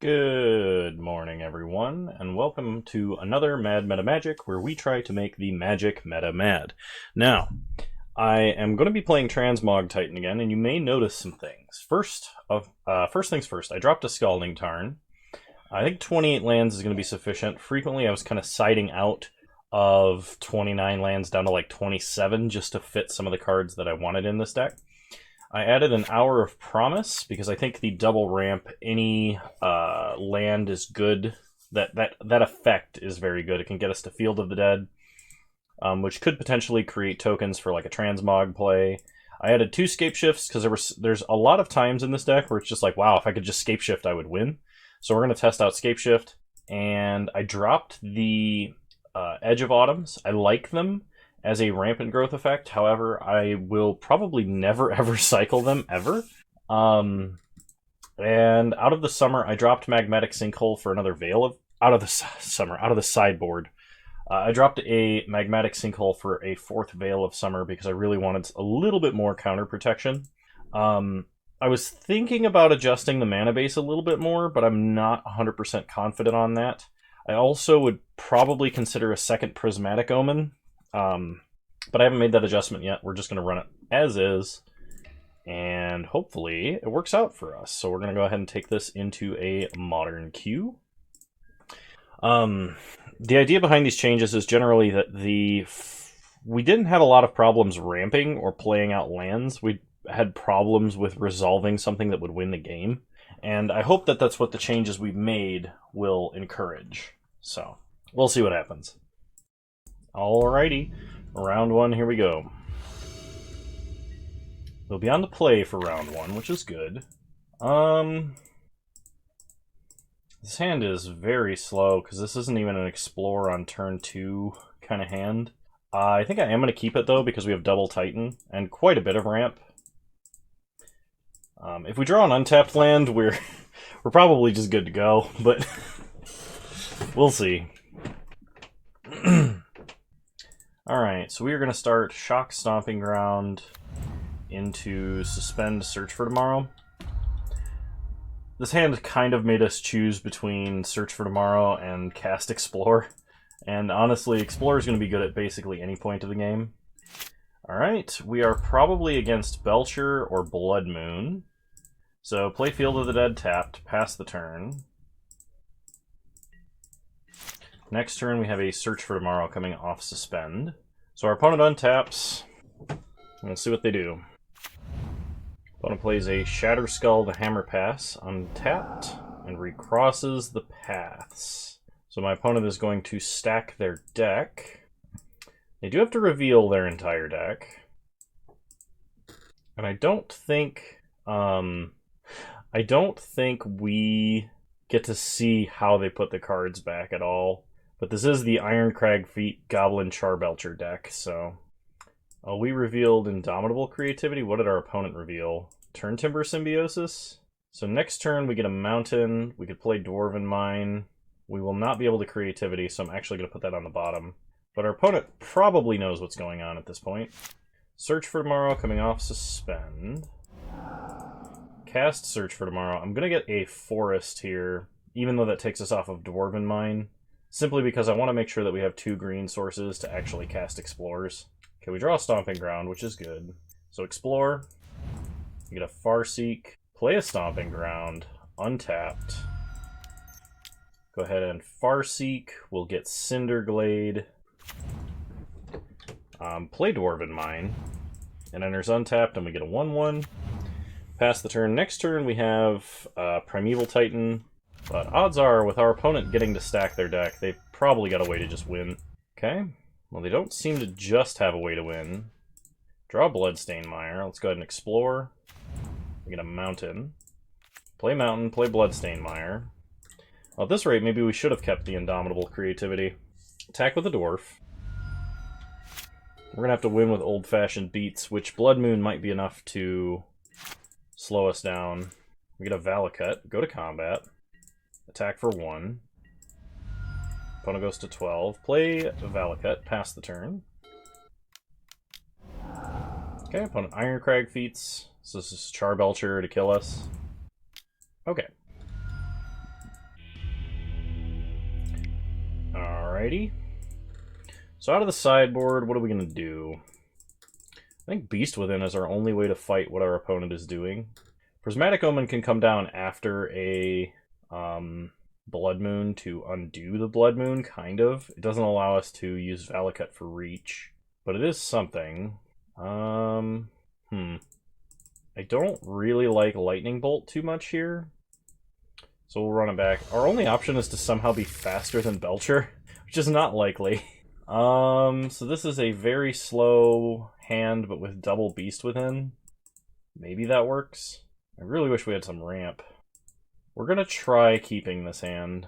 Good morning, everyone, and welcome to another Mad Meta Magic, where we try to make the magic meta mad. Now, I am going to be playing Transmog Titan again, and you may notice some things. First things first, I dropped a Scalding Tarn. I think 28 lands is going to be sufficient. Frequently, I was kind of siding out of 29 lands down to like 27 just to fit some of the cards that I wanted in this deck. I added an Hour of Promise because I think the double ramp, any land is good. That effect is very good. It can get us to Field of the Dead, which could potentially create tokens for like a Transmog play. I added 2 Scape Shifts because there's a lot of times in this deck where it's just like, wow, if I could just Scape Shift, I would win. So we're going to test out Scape Shift, and I dropped the Edge of Autumns. I like them as a rampant growth effect. However, I will probably never ever cycle them ever. And out of the summer, I dropped Magmatic Sinkhole for another Veil of out of the sideboard. I dropped a Magmatic Sinkhole for a 4th Veil of Summer because I really wanted a little bit more counter protection. I was thinking about adjusting the mana base a little bit more, but I'm not 100% confident on that. I also would probably consider a second Prismatic Omen. But I haven't made that adjustment yet. We're just going to run it as is, and hopefully it works out for us. So we're going to go ahead and take this into a modern queue. The idea behind these changes is generally that we didn't have a lot of problems ramping or playing out lands. We had problems with resolving something that would win the game, and I hope that that's what the changes we've made will encourage. So we'll see what happens. Alrighty, round 1, here we go. We'll be on the play for round 1, which is good. This hand is very slow, because this isn't even an Explore on turn 2 kind of hand. I think I am going to keep it, though, because we have double Titan, and quite a bit of ramp. If we draw an untapped land, we're probably just good to go, but we'll see. Alright, so we are going to start Shock Stomping Ground into Suspend Search for Tomorrow. This hand kind of made us choose between Search for Tomorrow and Cast Explore. And honestly, Explore is going to be good at basically any point of the game. Alright, we are probably against Belcher or Blood Moon. So play Field of the Dead tapped, pass the turn. Next turn, we have a Search for Tomorrow coming off Suspend. So our opponent untaps. We'll see what they do. Opponent plays a Shatter Skull to Hammer Pass, untapped, and recrosses the paths. So my opponent is going to stack their deck. They do have to reveal their entire deck. And I don't think we get to see how they put the cards back at all. But this is the Iron Crag Feet Goblin Charbelcher deck, so... we revealed Indomitable Creativity. What did our opponent reveal? Turn Timber Symbiosis? So next turn we get a Mountain. We could play Dwarven Mine. We will not be able to Creativity, so I'm actually going to put that on the bottom. But our opponent probably knows what's going on at this point. Search for Tomorrow coming off Suspend. Cast Search for Tomorrow. I'm going to get a Forest here, even though that takes us off of Dwarven Mine. Simply because I want to make sure that we have 2 green sources to actually cast Explores. Okay, we draw a Stomping Ground, which is good. So Explore, we get a Farseek, play a Stomping Ground, untapped. Go ahead and Farseek, we'll get Cinderglade. Play Dwarven Mine, and enters untapped, and we get a 1/1. Pass the turn. Next turn we have Primeval Titan. But odds are, with our opponent getting to stack their deck, they've probably got a way to just win. Okay, well they don't seem to just have a way to win. Draw Bloodstained Mire. Let's go ahead and Explore. We get a Mountain. Play Mountain, play Bloodstained Mire. Well, at this rate, maybe we should have kept the Indomitable Creativity. Attack with a Dwarf. We're going to have to win with old-fashioned beats, which Blood Moon might be enough to slow us down. We get a Valakut, go to combat. Attack for 1. Opponent goes to 12. Play Valakut, pass the turn. Okay, opponent Iron Crag Feats. So this is Charbelcher to kill us. Okay. Alrighty. So out of the sideboard, what are we going to do? I think Beast Within is our only way to fight what our opponent is doing. Prismatic Omen can come down after a Blood Moon to undo the Blood Moon, kind of. It doesn't allow us to use Valakut for reach, but it is something. I don't really like Lightning Bolt too much here, so we'll run it back. Our only option is to somehow be faster than Belcher, which is not likely. So this is a very slow hand, but with double Beast Within. Maybe that works. I really wish we had some ramp. We're gonna try keeping this hand.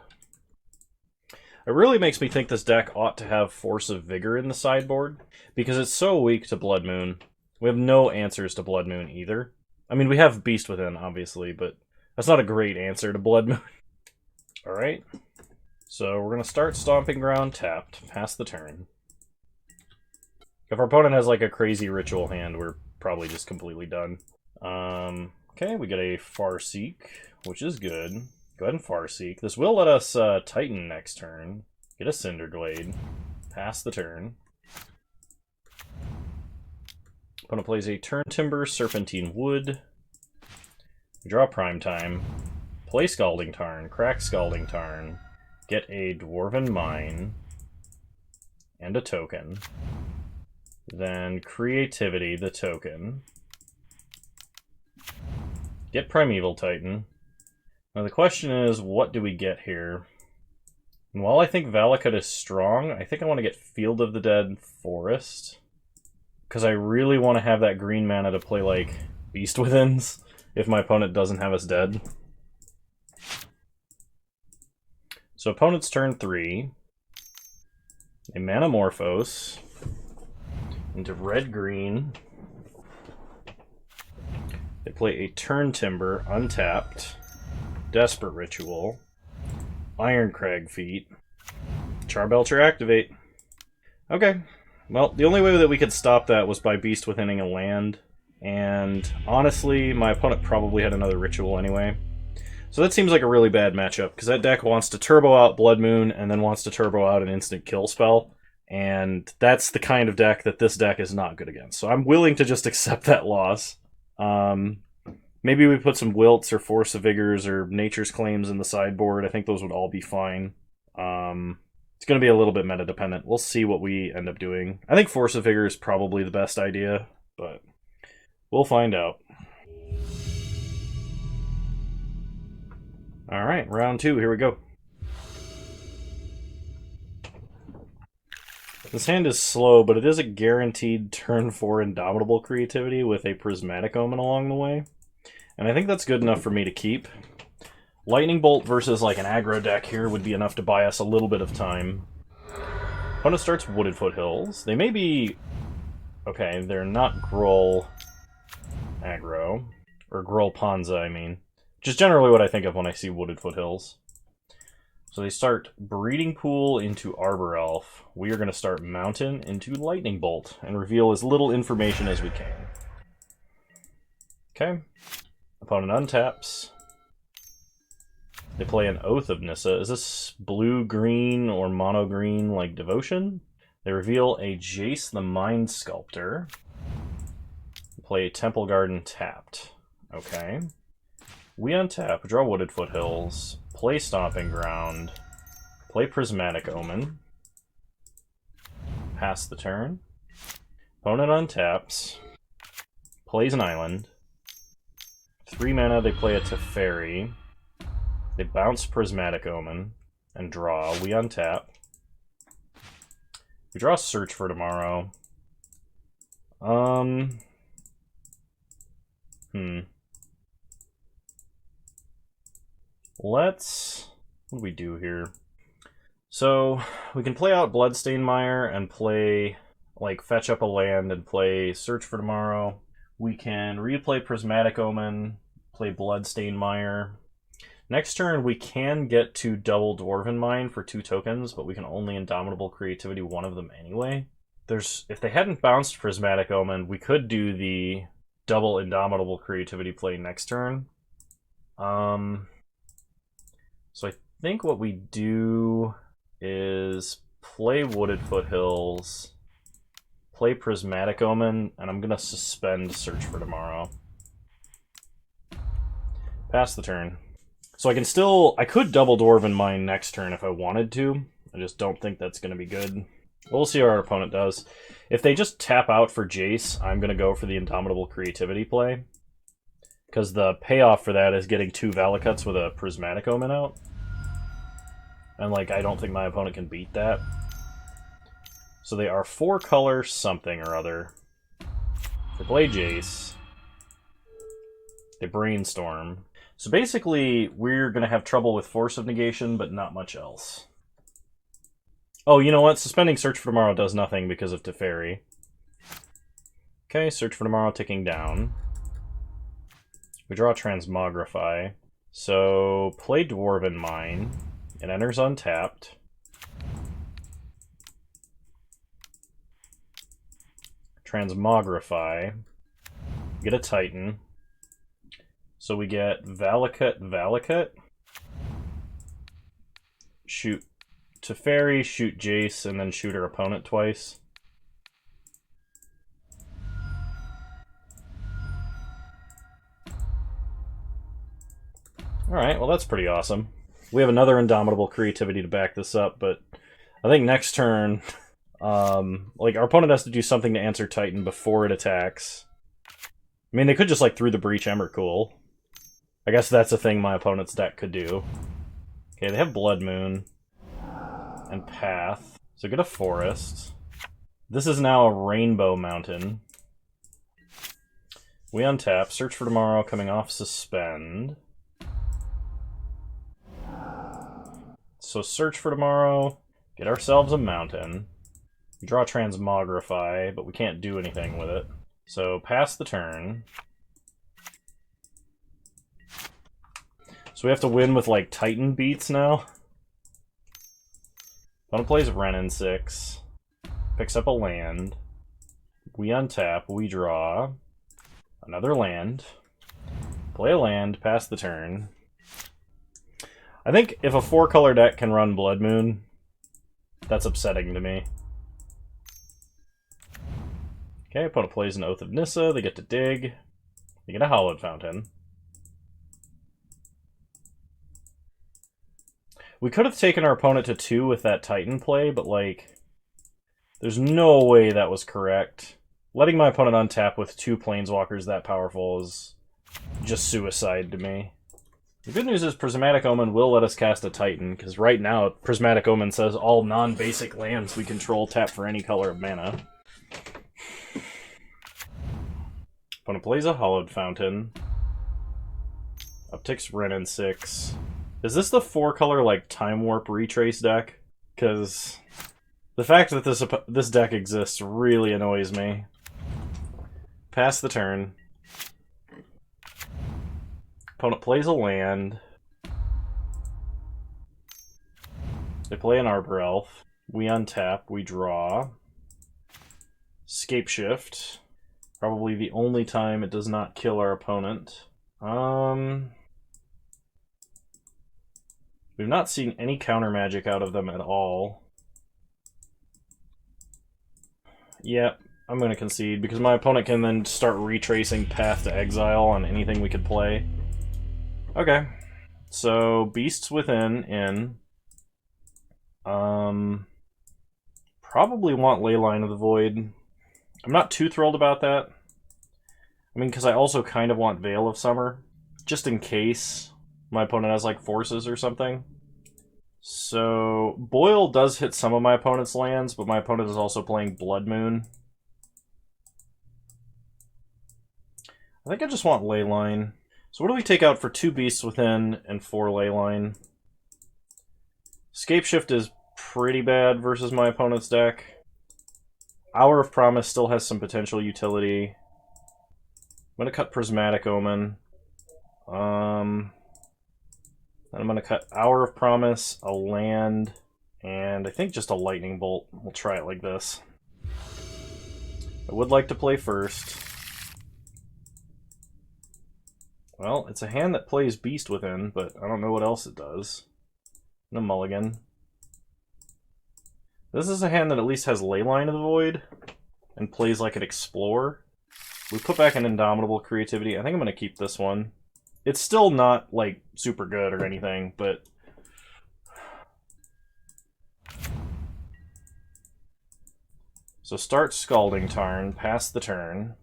It really makes me think this deck ought to have Force of Vigor in the sideboard, because it's so weak to Blood Moon. We have no answers to Blood Moon either. I mean, we have Beast Within, obviously, but that's not a great answer to Blood Moon. Alright. So we're going to start Stomping Ground tapped, pass the turn. If our opponent has like a crazy ritual hand, we're probably just completely done. Okay, we get a Farseek, which is good. Go ahead and Farseek. This will let us Titan next turn. Get a Cinderglade. Pass the turn. Opponent plays a Turn Timber, Serpentine Wood. We draw Prime Time. Play Scalding Tarn, crack Scalding Tarn. Get a Dwarven Mine. And a token. Then Creativity, the token. Get Primeval Titan. Now the question is, what do we get here? And while I think Valakut is strong, I think I want to get Field of the Dead Forest. Because I really want to have that green mana to play, like, Beast Withins, if my opponent doesn't have us dead. So opponent's turn 3. A Manamorphose into red-green. They play a Turn Timber, untapped. Desperate Ritual. Ironcrag Feet. Charbelcher activate. Okay. Well, the only way that we could stop that was by Beast Withining a land. And honestly, my opponent probably had another Ritual anyway. So that seems like a really bad matchup, because that deck wants to turbo out Blood Moon and then wants to turbo out an instant kill spell. And that's the kind of deck that this deck is not good against. So I'm willing to just accept that loss. Maybe we put some Wilts or Force of Vigors or Nature's Claims in the sideboard. I think those would all be fine. It's going to be a little bit meta dependent. We'll see what we end up doing. I think Force of Vigor is probably the best idea, but we'll find out. Alright, round 2, here we go. This hand is slow, but it is a guaranteed turn 4 Indomitable Creativity with a Prismatic Omen along the way. And I think that's good enough for me to keep. Lightning Bolt versus like an aggro deck here would be enough to buy us a little bit of time. Opponent starts Wooded Foothills. They may be... Okay, they're not Gruul aggro. Or Gruul Panza, I mean. Which is generally what I think of when I see Wooded Foothills. So they start Breeding Pool into Arbor Elf. We are going to start Mountain into Lightning Bolt and reveal as little information as we can. Okay. Opponent untaps. They play an Oath of Nissa. Is this blue-green or mono-green like Devotion? They reveal a Jace the Mind Sculptor. They play Temple Garden tapped. Okay. We untap, draw Wooded Foothills, play Stomping Ground, play Prismatic Omen, pass the turn. Opponent untaps, plays an island. 3 mana, they play a Teferi. They bounce Prismatic Omen and draw. We untap. We draw Search for Tomorrow. Let's... What do we do here? So, we can play out Bloodstained Mire and play, like, fetch up a land and play Search for Tomorrow. We can replay Prismatic Omen, play Bloodstained Mire. Next turn, we can get to double Dwarven Mine for 2 tokens, but we can only Indomitable Creativity one of them anyway. If they hadn't bounced Prismatic Omen, we could do the double Indomitable Creativity play next turn. So I think what we do is play Wooded Foothills, play Prismatic Omen, and I'm gonna suspend Search for Tomorrow. Pass the turn. So I could double Dwarven Mine next turn if I wanted to. I just don't think that's gonna be good. We'll see how our opponent does. If they just tap out for Jace, I'm gonna go for the Indomitable Creativity play. Because the payoff for that is getting 2 Valakuts with a Prismatic Omen out. And, like, I don't think my opponent can beat that. So they are 4 color something or other. They play Jace. They Brainstorm. So basically, we're going to have trouble with Force of Negation, but not much else. Oh, you know what? Suspending Search for Tomorrow does nothing because of Teferi. Okay, Search for Tomorrow ticking down. We draw Transmogrify. So, play Dwarven Mine. It enters untapped. Transmogrify. Get a Titan. So we get Valakut. Shoot Teferi, shoot Jace, and then shoot our opponent twice. Alright, well that's pretty awesome. We have another Indomitable Creativity to back this up, but I think next turn, like, our opponent has to do something to answer Titan before it attacks. I mean, they could just, like, through the Breach Embercool. I guess that's a thing my opponent's deck could do. Okay, they have Blood Moon and Path, so get a Forest. This is now a Rainbow Mountain. We untap, Search for Tomorrow coming off Suspend. So Search for Tomorrow, get ourselves a mountain. We draw Transmogrify, but we can't do anything with it. So pass the turn. So we have to win with, like, Titan beats now. Opponent plays Renin 6. Picks up a land. We untap, we draw another land. Play a land, pass the turn. I think if a 4-color deck can run Blood Moon, that's upsetting to me. Okay, opponent plays an Oath of Nissa, they get to dig. They get a Hallowed Fountain. We could have taken our opponent to 2 with that Titan play, but, like, there's no way that was correct. Letting my opponent untap with 2 Planeswalkers that powerful is just suicide to me. The good news is Prismatic Omen will let us cast a Titan, because right now Prismatic Omen says all non-basic lands we control tap for any color of mana. Opponent plays a Hallowed Fountain. Upticks Renin 6. Is this the 4-color, like, Time Warp Retrace deck? Because the fact that this deck exists really annoys me. Pass the turn. Opponent plays a land. They play an Arbor Elf. We untap, we draw. Scapeshift. Probably the only time it does not kill our opponent. We've not seen any counter magic out of them at all. Yep, I'm going to concede, because my opponent can then start retracing Path to Exile on anything we could play. Okay, so Beasts Within in. Probably want Leyline of the Void. I'm not too thrilled about that. I mean, because I also kind of want Veil of Summer, just in case my opponent has, like, forces or something. So Boil does hit some of my opponent's lands, but my opponent is also playing Blood Moon. I think I just want Leyline. So what do we take out for 2 Beasts Within and 4 Leyline? Scapeshift is pretty bad versus my opponent's deck. Hour of Promise still has some potential utility. I'm going to cut Prismatic Omen. Then I'm going to cut Hour of Promise, a land, and I think just a Lightning Bolt. We'll try it like this. I would like to play first. Well, it's a hand that plays Beast Within, but I don't know what else it does. No mulligan. This is a hand that at least has Leyline of the Void and plays like an Explorer. We put back an Indomitable Creativity. I think I'm going to keep this one. It's still not, like, super good or anything, but... So start Scalding Tarn, pass the turn.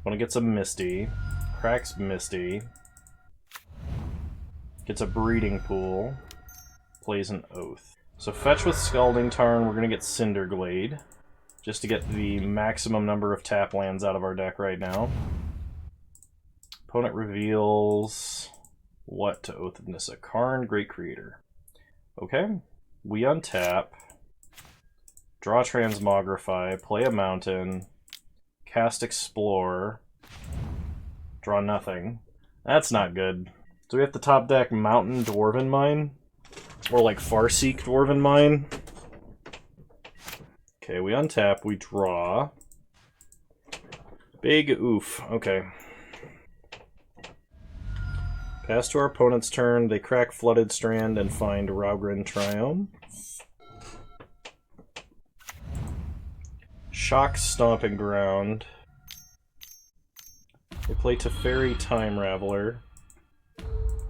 Opponent gets a Misty, cracks Misty, gets a Breeding Pool, plays an Oath. So fetch with Scalding Tarn, we're going to get Cinderglade, just to get the maximum number of tap lands out of our deck right now. Opponent reveals what to Oath of Nissa? Karn, Great Creator. Okay, we untap, draw Transmogrify, play a Mountain, cast Explore, draw nothing. That's not good. So we have to top deck Mountain Dwarven Mine, or like Farseek Dwarven Mine. Okay, we untap, we draw. Big oof, okay. Pass to our opponent's turn, they crack Flooded Strand and find Raugrin Triome. Shock Stomping Ground. They play Teferi Time Raveler.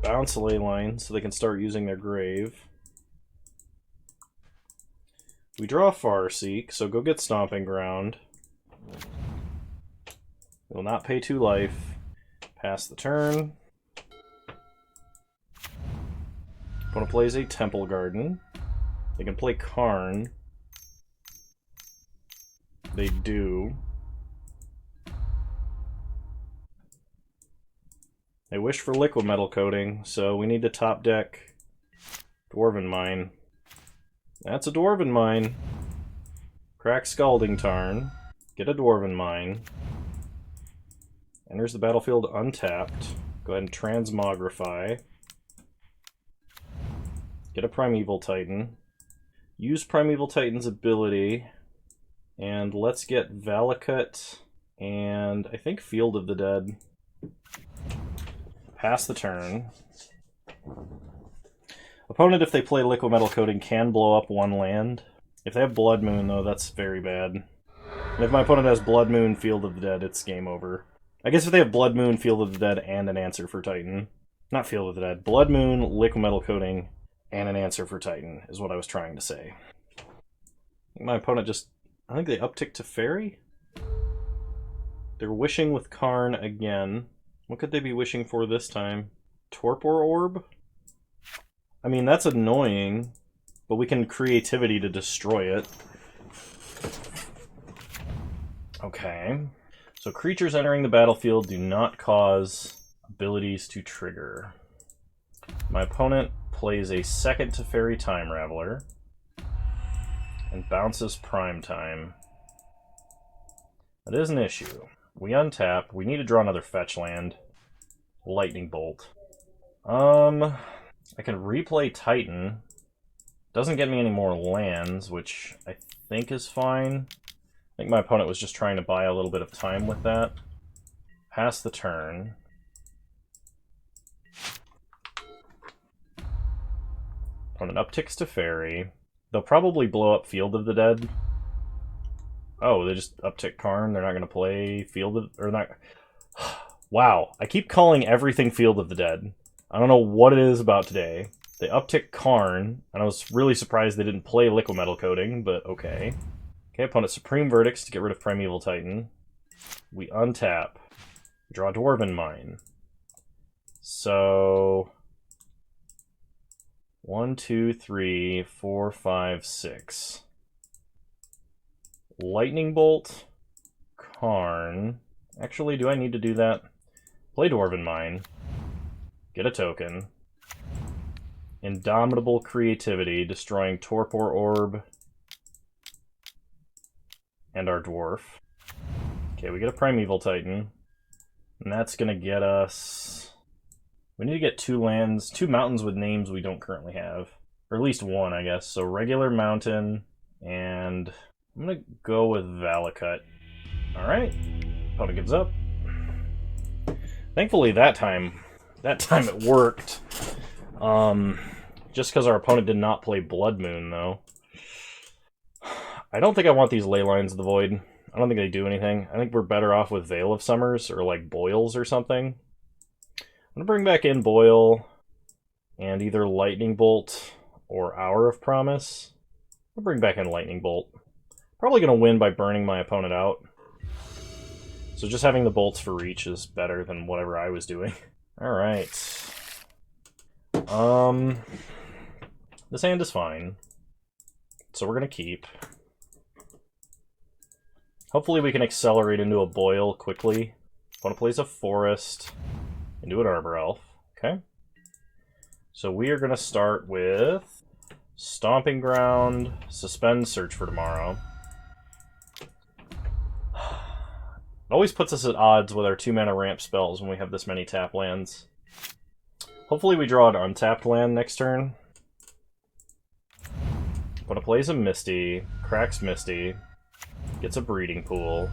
Bounce Leyline so they can start using their grave. We draw Farseek, so go get Stomping Ground. Will not pay 2 life. Pass the turn. Opponent plays a Temple Garden. They can play Karn. They do. They wish for Liquid Metal Coating, so we need to top deck Dwarven Mine. That's a Dwarven Mine. Crack Scalding Tarn. Get a Dwarven Mine. Enters the battlefield untapped. Go ahead and Transmogrify. Get a Primeval Titan. Use Primeval Titan's ability. And let's get Valakut and I think Field of the Dead. Pass the turn. Opponent, if they play Liquid Metal Coating, can blow up 1 land. If they have Blood Moon, though, that's very bad. And if my opponent has Blood Moon, Field of the Dead, it's game over. I guess if they have Blood Moon, Field of the Dead, and an answer for Titan. Not Field of the Dead. Blood Moon, Liquid Metal Coating, and an answer for Titan, is what I was trying to say. My opponent just... I think they uptick to Fairy? They're wishing with Karn again. What could they be wishing for this time? Torpor Orb? I mean, that's annoying, but we can Creativity to destroy it. Okay. So creatures entering the battlefield do not cause abilities to trigger. My opponent plays a second Teferi Time Raveler and bounces Prime Time. That is an issue. We untap. We need to draw another fetch land. Lightning Bolt. I can replay Titan. Doesn't get me any more lands, which I think is fine. I think my opponent was just trying to buy a little bit of time with that. Pass the turn. Opponent upticks to Fairy. They'll probably blow up Field of the Dead. Oh, they just uptick Karn. They're not going to play Field of... or not... Wow, I keep calling everything Field of the Dead. I don't know what it is about today. They uptick Karn, and I was really surprised they didn't play Liquid Metal Coating, but okay. Okay, opponent Supreme Verdicts to get rid of Primeval Titan. We untap. Draw Dwarven Mine. So... 1, 2, 3, 4, 5, 6. Lightning Bolt. Karn. Actually, do I need to do that? Play Dwarven Mine. Get a token. Indomitable Creativity, destroying Torpor Orb and our Dwarf. Okay, we get a Primeval Titan. And that's going to get us... We need to get 2 lands, 2 mountains with names we don't currently have. Or at least 1, I guess. So regular mountain, and I'm going to go with Valakut. Alright. Opponent gives up. Thankfully that time, That time it worked. Just because our opponent did not play Blood Moon, though. I don't think I want these Ley Lines of the Void. I don't think they do anything. I think we're better off with Veil of Summers or like Boils or something. I'm going to bring back in Boil and either Lightning Bolt or Hour of Promise. I'll bring back in Lightning Bolt. Probably going to win by burning my opponent out. So just having the bolts for reach is better than whatever I was doing. Alright. This hand is fine. So we're going to keep. Hopefully we can accelerate into a Boil quickly. Opponent plays a Forest into an Arbor Elf. Okay. So we are going to start with Stomping Ground, Suspend, Search for Tomorrow. It always puts us at odds with our 2-mana ramp spells when we have this many tap lands. Hopefully we draw an untapped land next turn. Opponent plays a Misty, cracks Misty, gets a Breeding Pool.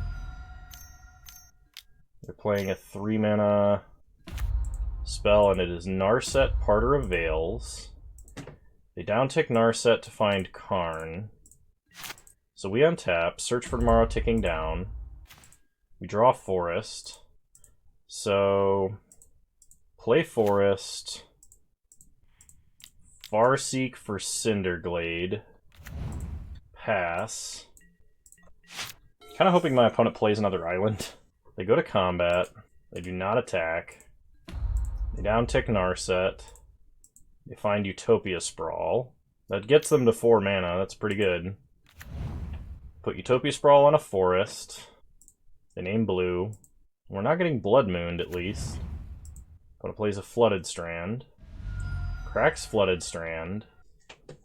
They're playing a 3-mana spell, and it is Narset, Parter of Veils. They downtick Narset to find Karn. So we untap, Search for Tomorrow ticking down. We draw Forest. So play Forest. Farseek for Cinderglade. Pass. Kind of hoping my opponent plays another island. They go to combat. They do not attack. They downtick Narset. They find Utopia Sprawl. That gets them to 4 mana. That's pretty good. Put Utopia Sprawl on a Forest. They name blue. We're not getting Blood Mooned, at least. Opponent plays a Flooded Strand. Cracks Flooded Strand. I'm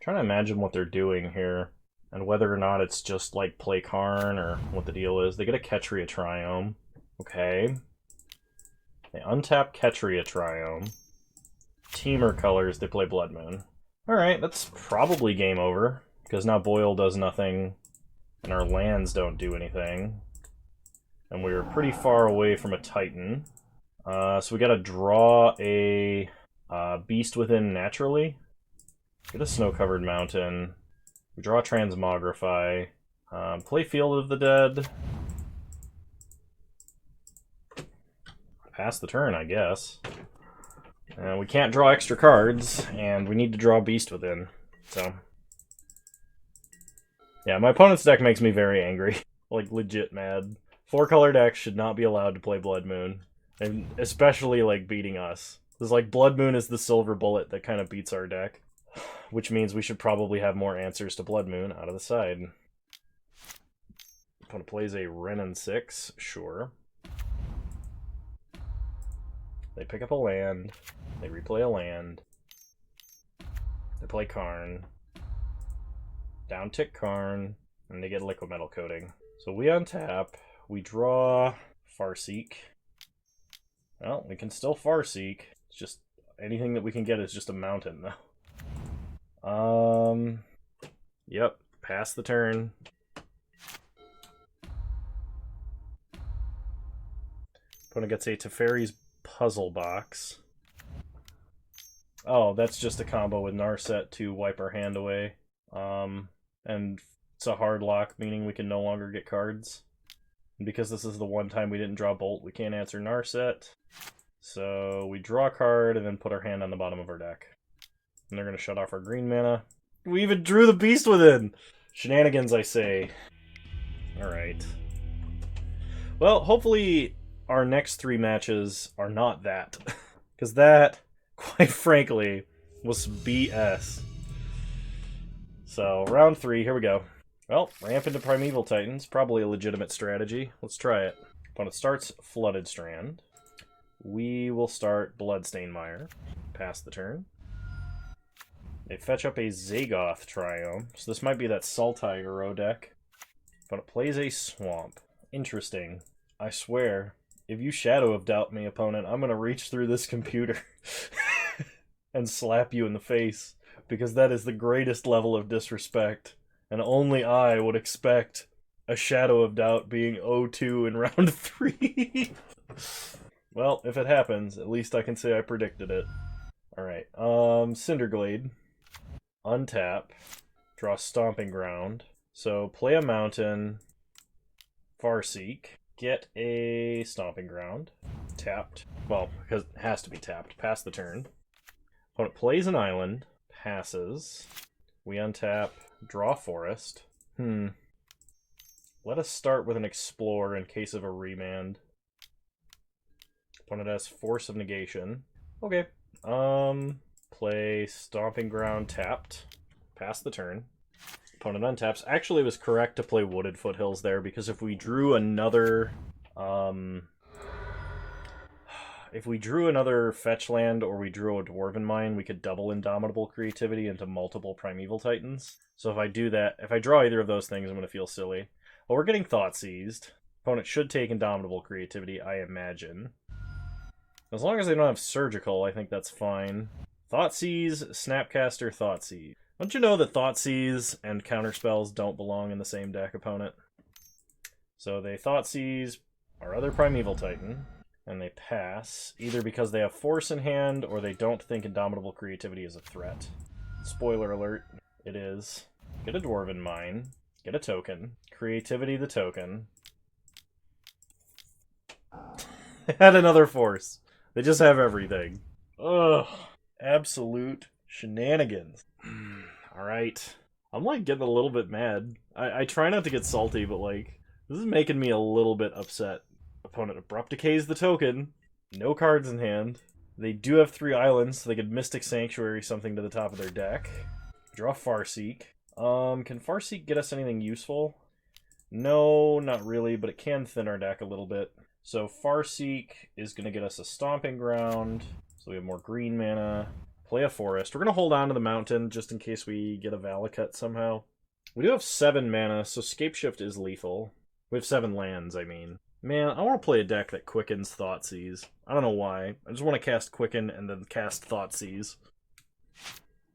trying to imagine what they're doing here. And whether or not it's just like play Karn or what the deal is. They get a Ketria Triome. Okay. They untap Ketria Triome. Teamer colors, they play Blood Moon. Alright, that's probably game over. Because now Boil does nothing. And our lands don't do anything. And we're pretty far away from a Titan. So we gotta draw a Beast Within naturally. Get a Snow-Covered Mountain. We draw a Transmogrify. Play Field of the Dead. Pass the turn, I guess. We can't draw extra cards, and we need to draw Beast Within. So, yeah, my opponent's deck makes me very angry. Like, legit mad. 4-color decks should not be allowed to play Blood Moon. And especially, like, beating us. It's like Blood Moon is the silver bullet that kind of beats our deck. Which means we should probably have more answers to Blood Moon out of the side. Opponent plays a Wrenn and 6, sure. They pick up a land. They replay a land. They play Karn. Downtick Karn. And they get Liquid Metal Coating. So we untap. We draw Farseek. Well, we can still Farseek. It's just anything that we can get is just a mountain, though. Yep. Pass the turn. Opponent gets a Teferi's Puzzle Box. Oh, that's just a combo with Narset to wipe our hand away. And it's a hard lock, meaning we can no longer get cards. And because this is the one time we didn't draw Bolt, we can't answer Narset. So we draw a card and then put our hand on the bottom of our deck. And they're going to shut off our green mana. We even drew the Beast Within! Shenanigans, I say. Alright. Well, hopefully our next 3 matches are not that. Because that, quite frankly, was BS. So, round 3, here we go. Well, ramp into Primeval Titans, probably a legitimate strategy. Let's try it. Opponent starts Flooded Strand. We will start Bloodstained Mire. Pass the turn. They fetch up a Zagoth Triome, so this might be that Sultai deck. But it plays a Swamp. Interesting. I swear, if you Shadow of Doubt me, opponent, I'm gonna reach through this computer and slap you in the face, because that is the greatest level of disrespect, and only I would expect a Shadow of Doubt being 0-2 in round 3. Well, if it happens, at least I can say I predicted it. Alright, Cinderglade. Untap. Draw Stomping Ground. So, play a mountain. Farseek. Get a Stomping Ground. Tapped. Well, because it has to be tapped. Pass the turn. Opponent plays an island. Passes. We untap. Draw Forest. Let us start with an Explore in case of a remand. Opponent has Force of Negation. Okay. Play Stomping Ground tapped. Pass the turn. Opponent untaps. Actually, it was correct to play Wooded Foothills there, because if we drew another... if we drew another fetch land or we drew a Dwarven Mine, we could double Indomitable Creativity into multiple Primeval Titans. So if I do that, if I draw either of those things, I'm going to feel silly. Well, we're getting Thought Seized. Opponent should take Indomitable Creativity, I imagine. As long as they don't have Surgical, I think that's fine. Thoughtseize, Snapcaster, Thoughtseize. Don't you know that Thoughtseize and Counterspells don't belong in the same deck, opponent? So they Thoughtseize our other Primeval Titan, and they pass, either because they have Force in hand, or they don't think Indomitable Creativity is a threat. Spoiler alert, it is. Get a Dwarven Mine, get a token, Creativity the token. They had another Force. They just have everything. Ugh. Absolute shenanigans. Alright. I'm, like, getting a little bit mad. I try not to get salty, but, like, this is making me a little bit upset. Opponent Abrupt Decays the token. No cards in hand. They do have 3 islands, so they could Mystic Sanctuary something to the top of their deck. Draw Farseek. Can Farseek get us anything useful? No, not really, but it can thin our deck a little bit. So Farseek is going to get us a Stomping Ground, so we have more green mana. Play a Forest. We're going to hold on to the mountain just in case we get a Valakut somehow. We do have 7 mana, so Scapeshift is lethal. We have 7 lands, I mean. Man, I want to play a deck that quickens Thoughtseize. I don't know why. I just want to cast Quicken and then cast Thoughtseize.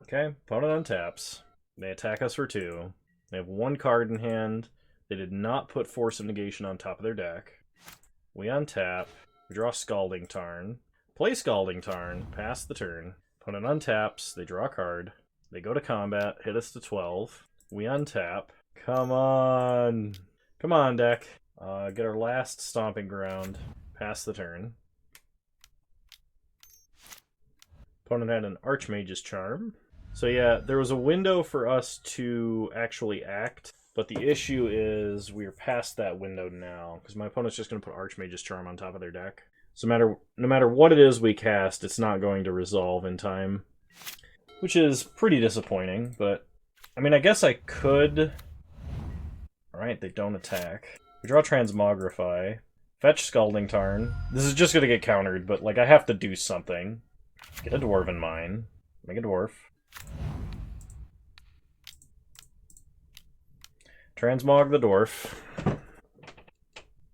Okay, opponent untaps. They attack us for 2. They have 1 card in hand. They did not put Force of Negation on top of their deck. We untap. We draw Scalding Tarn. Play Scalding Tarn. Pass the turn. Opponent untaps. They draw a card. They go to combat. Hit us to 12. We untap. Come on. Come on, deck. Get our last Stomping Ground. Pass the turn. Opponent had an Archmage's Charm. So yeah, there was a window for us to actually act, but the issue is we're past that window now, because my opponent's just going to put Archmage's Charm on top of their deck. So no matter what it is we cast, it's not going to resolve in time, which is pretty disappointing, but I mean, I guess I could... Alright, they don't attack. We draw Transmogrify. Fetch Scalding Tarn. This is just going to get countered, but like I have to do something. Get a Dwarven Mine. Make a Dwarf. Transmog the Dwarf.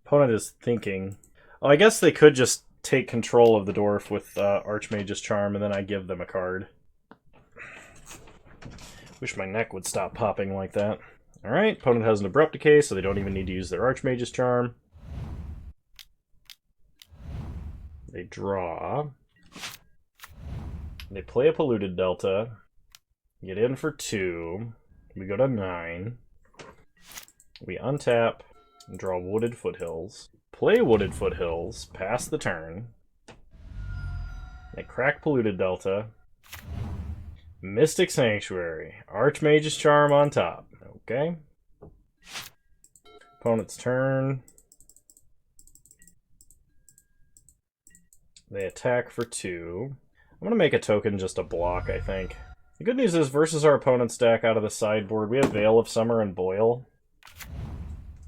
Opponent is thinking... Oh, I guess they could just take control of the Dwarf with Archmage's Charm, and then I give them a card. Wish my neck would stop popping like that. Alright, opponent has an Abrupt Decay, so they don't even need to use their Archmage's Charm. They draw. They play a Polluted Delta. Get in for 2. We go to 9. We untap and draw Wooded Foothills. Play Wooded Foothills. Pass the turn. They crack Polluted Delta. Mystic Sanctuary. Archmage's Charm on top. Okay. Opponent's turn. They attack for 2. I'm going to make a token just a block, I think. The good news is, versus our opponent's deck out of the sideboard, we have Veil of Summer and Boil.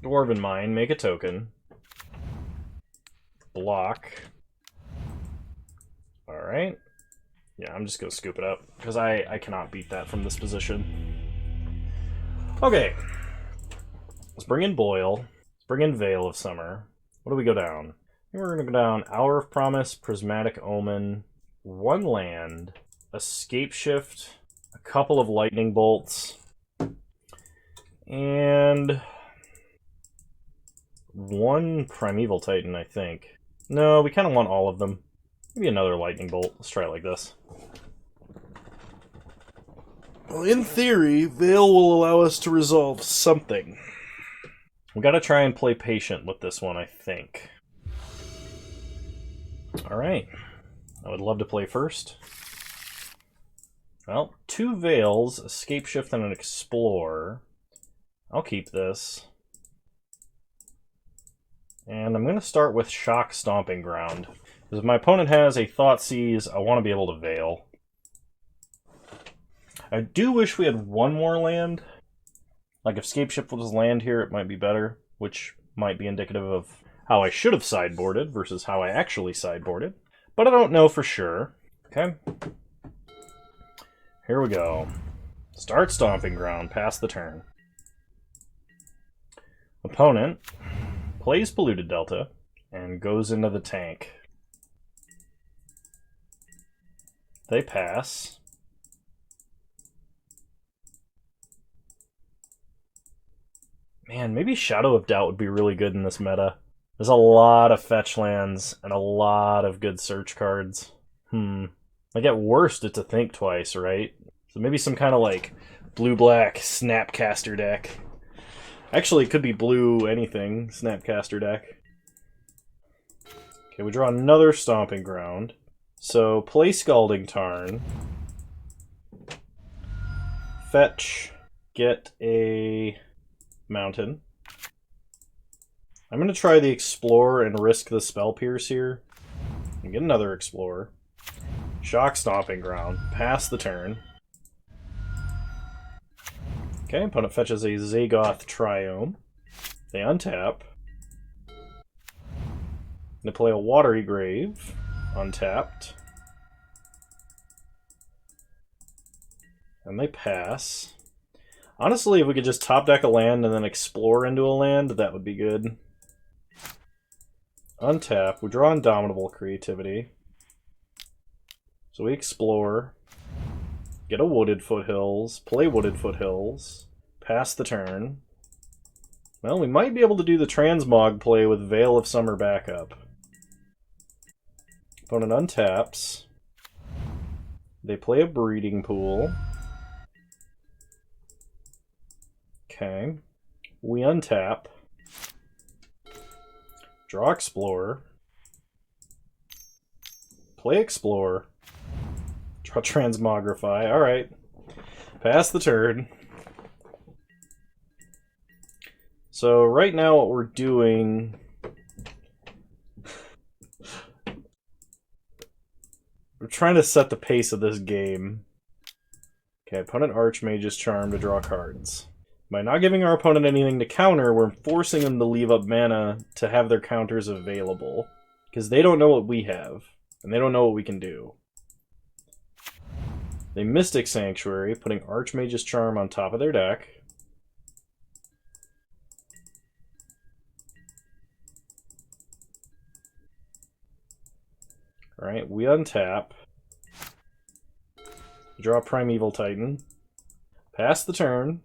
Dwarven Mine, make a token. Block. Alright. Yeah, I'm just going to scoop it up, because I cannot beat that from this position. Okay. Let's bring in Boil. Let's bring in Veil of Summer. What do we go down? I think we're going to go down Hour of Promise, Prismatic Omen, 1 land, a Scapeshift, a couple of Lightning Bolts, and 1 Primeval Titan, I think. No, we kind of want all of them. Maybe another lightning bolt. Let's try it like this. Well, in theory, Veil will allow us to resolve something. We gotta try and play patient with this one, I think. Alright. I would love to play first. Well, 2 Veils, a Scape Shift, and an Explore. I'll keep this. And I'm going to start with Shock Stomping Ground. Because if my opponent has a Thoughtseize, I want to be able to Veil. I do wish we had one more land. Like if Scape Shift was land here, it might be better. Which might be indicative of how I should have sideboarded versus how I actually sideboarded. But I don't know for sure. Okay. Here we go. Start Stomping Ground, pass the turn. Opponent plays Polluted Delta and goes into the tank. They pass. Man, maybe Shadow of Doubt would be really good in this meta. There's a lot of fetch lands and a lot of good search cards. Like at worst, it's a think twice, right? So maybe some kind of like blue-black Snapcaster deck. Actually, it could be blue anything, Snapcaster deck. Okay, we draw another Stomping Ground. So play Scalding Tarn. Fetch, get a mountain. I'm going to try the Explorer and risk the Spell Pierce here. And get another Explorer. Shock Stomping Ground. Pass the turn. Okay, opponent fetches a Zagoth Triome. They untap. They play a Watery Grave. Untapped. And they pass. Honestly, if we could just top deck a land and then explore into a land, that would be good. Untap. We draw Indomitable Creativity. So we explore. Get a Wooded Foothills. Play Wooded Foothills. Pass the turn. Well, we might be able to do the Transmog play with Veil of Summer backup. Opponent untaps. They play a Breeding Pool. Okay. We untap. Draw Explorer. Play Explorer. Draw Transmogrify. Alright. Pass the turn. So right now what we're doing... we're trying to set the pace of this game. Okay, opponent Archmage's Charm to draw cards. By not giving our opponent anything to counter, we're forcing them to leave up mana to have their counters available. Because they don't know what we have, and they don't know what we can do. They Mystic Sanctuary, putting Archmage's Charm on top of their deck. Alright, we untap. Draw Primeval Titan. Pass the turn.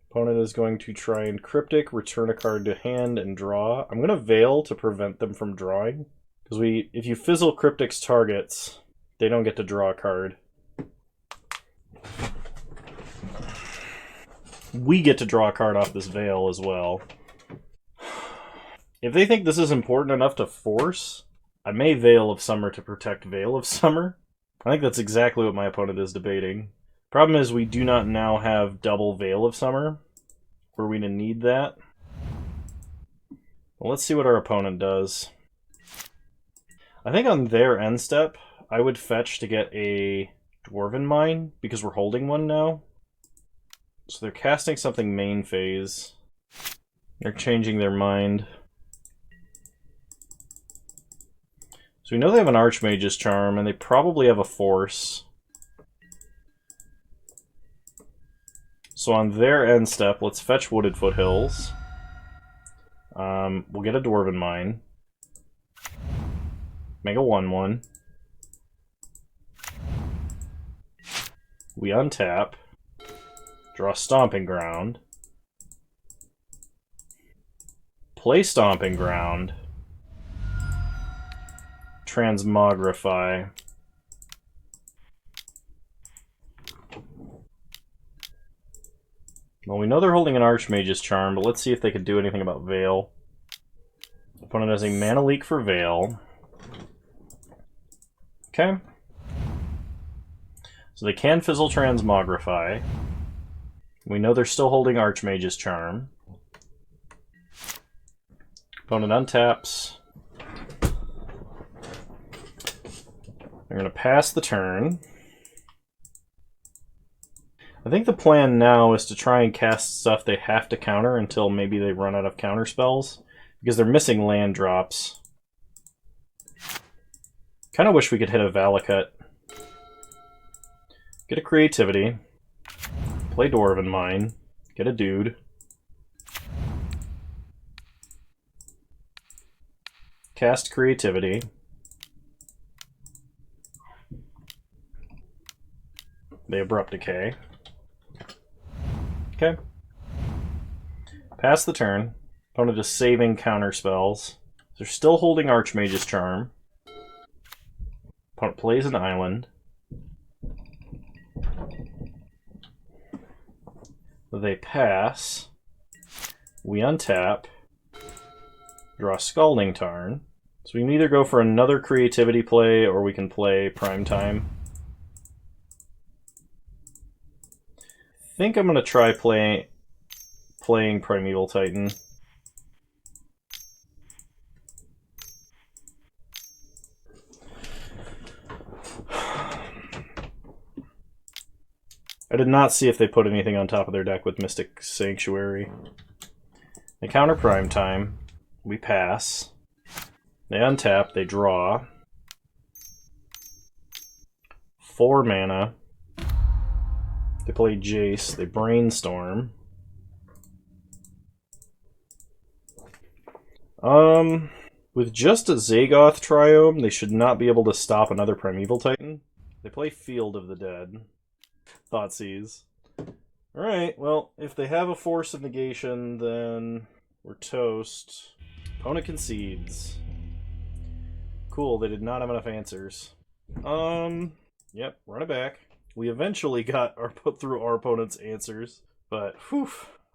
Opponent is going to try and Cryptic, return a card to hand, and draw. I'm going to Veil to prevent them from drawing. Because if you fizzle Cryptic's targets, they don't get to draw a card. We get to draw a card off this Veil as well. If they think this is important enough to force, I may Veil of Summer to protect Veil of Summer. I think that's exactly what my opponent is debating. Problem is we do not now have double Veil of Summer. Were we to need that? Well, let's see what our opponent does. I think on their end step, I would fetch to get a Dwarven Mine, because we're holding one now. So they're casting something main phase. They're changing their mind. So we know they have an Archmage's Charm, and they probably have a Force. So on their end step, let's fetch Wooded Foothills. We'll get a Dwarven Mine. Make a 1/1. We untap. Draw Stomping Ground. Play Stomping Ground. Transmogrify. Well, we know they're holding an Archmage's Charm, but let's see if they could do anything about Veil. Opponent has a mana leak for Veil. Okay. So they can Fizzle Transmogrify. We know they're still holding Archmage's Charm. Opponent untaps. They're going to pass the turn. I think the plan now is to try and cast stuff they have to counter until maybe they run out of counter spells, because they're missing land drops. Kind of wish we could hit a Valakut. Get a Creativity. Play Dwarven Mine. Get a Dude. Cast Creativity. They Abrupt Decay. Okay. Pass the turn. Opponent is saving counter spells. They're still holding Archmage's Charm. Opponent plays an island. They pass. We untap. Draw Scalding Tarn. So we can either go for another Creativity play or we can play Primetime. I think I'm going to try playing Primeval Titan. I did not see if they put anything on top of their deck with Mystic Sanctuary. They counter Primetime. We pass. They untap. They draw. 4 mana. They play Jace. They Brainstorm. With just a Zagoth Triome, they should not be able to stop another Primeval Titan. They play Field of the Dead. Thoughtseize. Alright, well, if they have a Force of Negation, then we're toast. Opponent concedes. Cool, they did not have enough answers. Yep, run it back. We eventually put through our opponent's answers, but whew,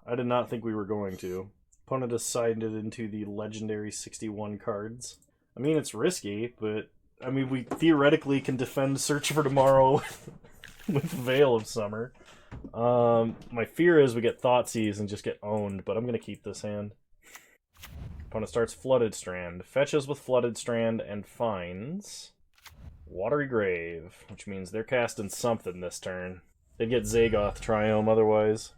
I did not think we were going to. Opponent decided into the legendary 61 cards. I mean, it's risky, but I mean, we theoretically can defend Search for Tomorrow with Veil of Summer. My fear is we get Thoughtseize and just get owned, but I'm going to keep this hand. Opponent starts Flooded Strand. Fetches with Flooded Strand and finds Watery Grave, which means they're casting something this turn. They'd get Zagoth Triome otherwise.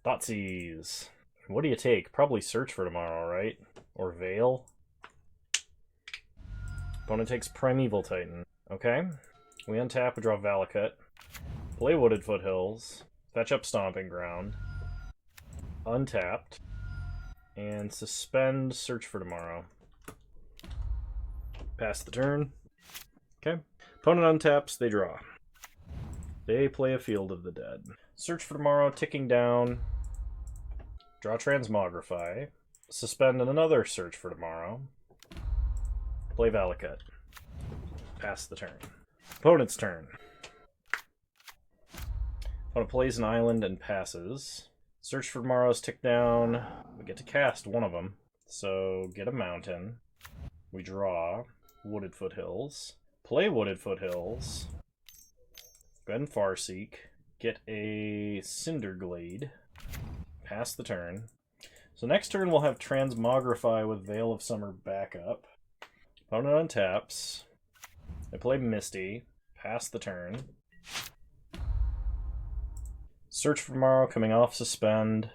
Thoughtseize. What do you take? Probably Search for Tomorrow, right? Or Veil? Opponent takes Primeval Titan. Okay. We untap, we draw Valakut. Play Wooded Foothills. Fetch up Stomping Ground. Untapped. And suspend Search for Tomorrow. Pass the turn. Okay. Opponent untaps, they draw. They play a Field of the Dead. Search for Tomorrow, ticking down. Draw Transmogrify. Suspend another Search for Tomorrow. Play Valakut. Pass the turn. Opponent's turn. Opponent plays an island and passes. Search for Tomorrow's tick down. We get to cast one of them. So get a mountain. We draw Wooded Foothills. Play Wooded Foothills. Go ahead and Farseek. Get a Cinderglade. Pass the turn. So next turn we'll have Transmogrify with Veil of Summer backup. Opponent untaps. They play Misty. Pass the turn. Search for Tomorrow coming off suspend.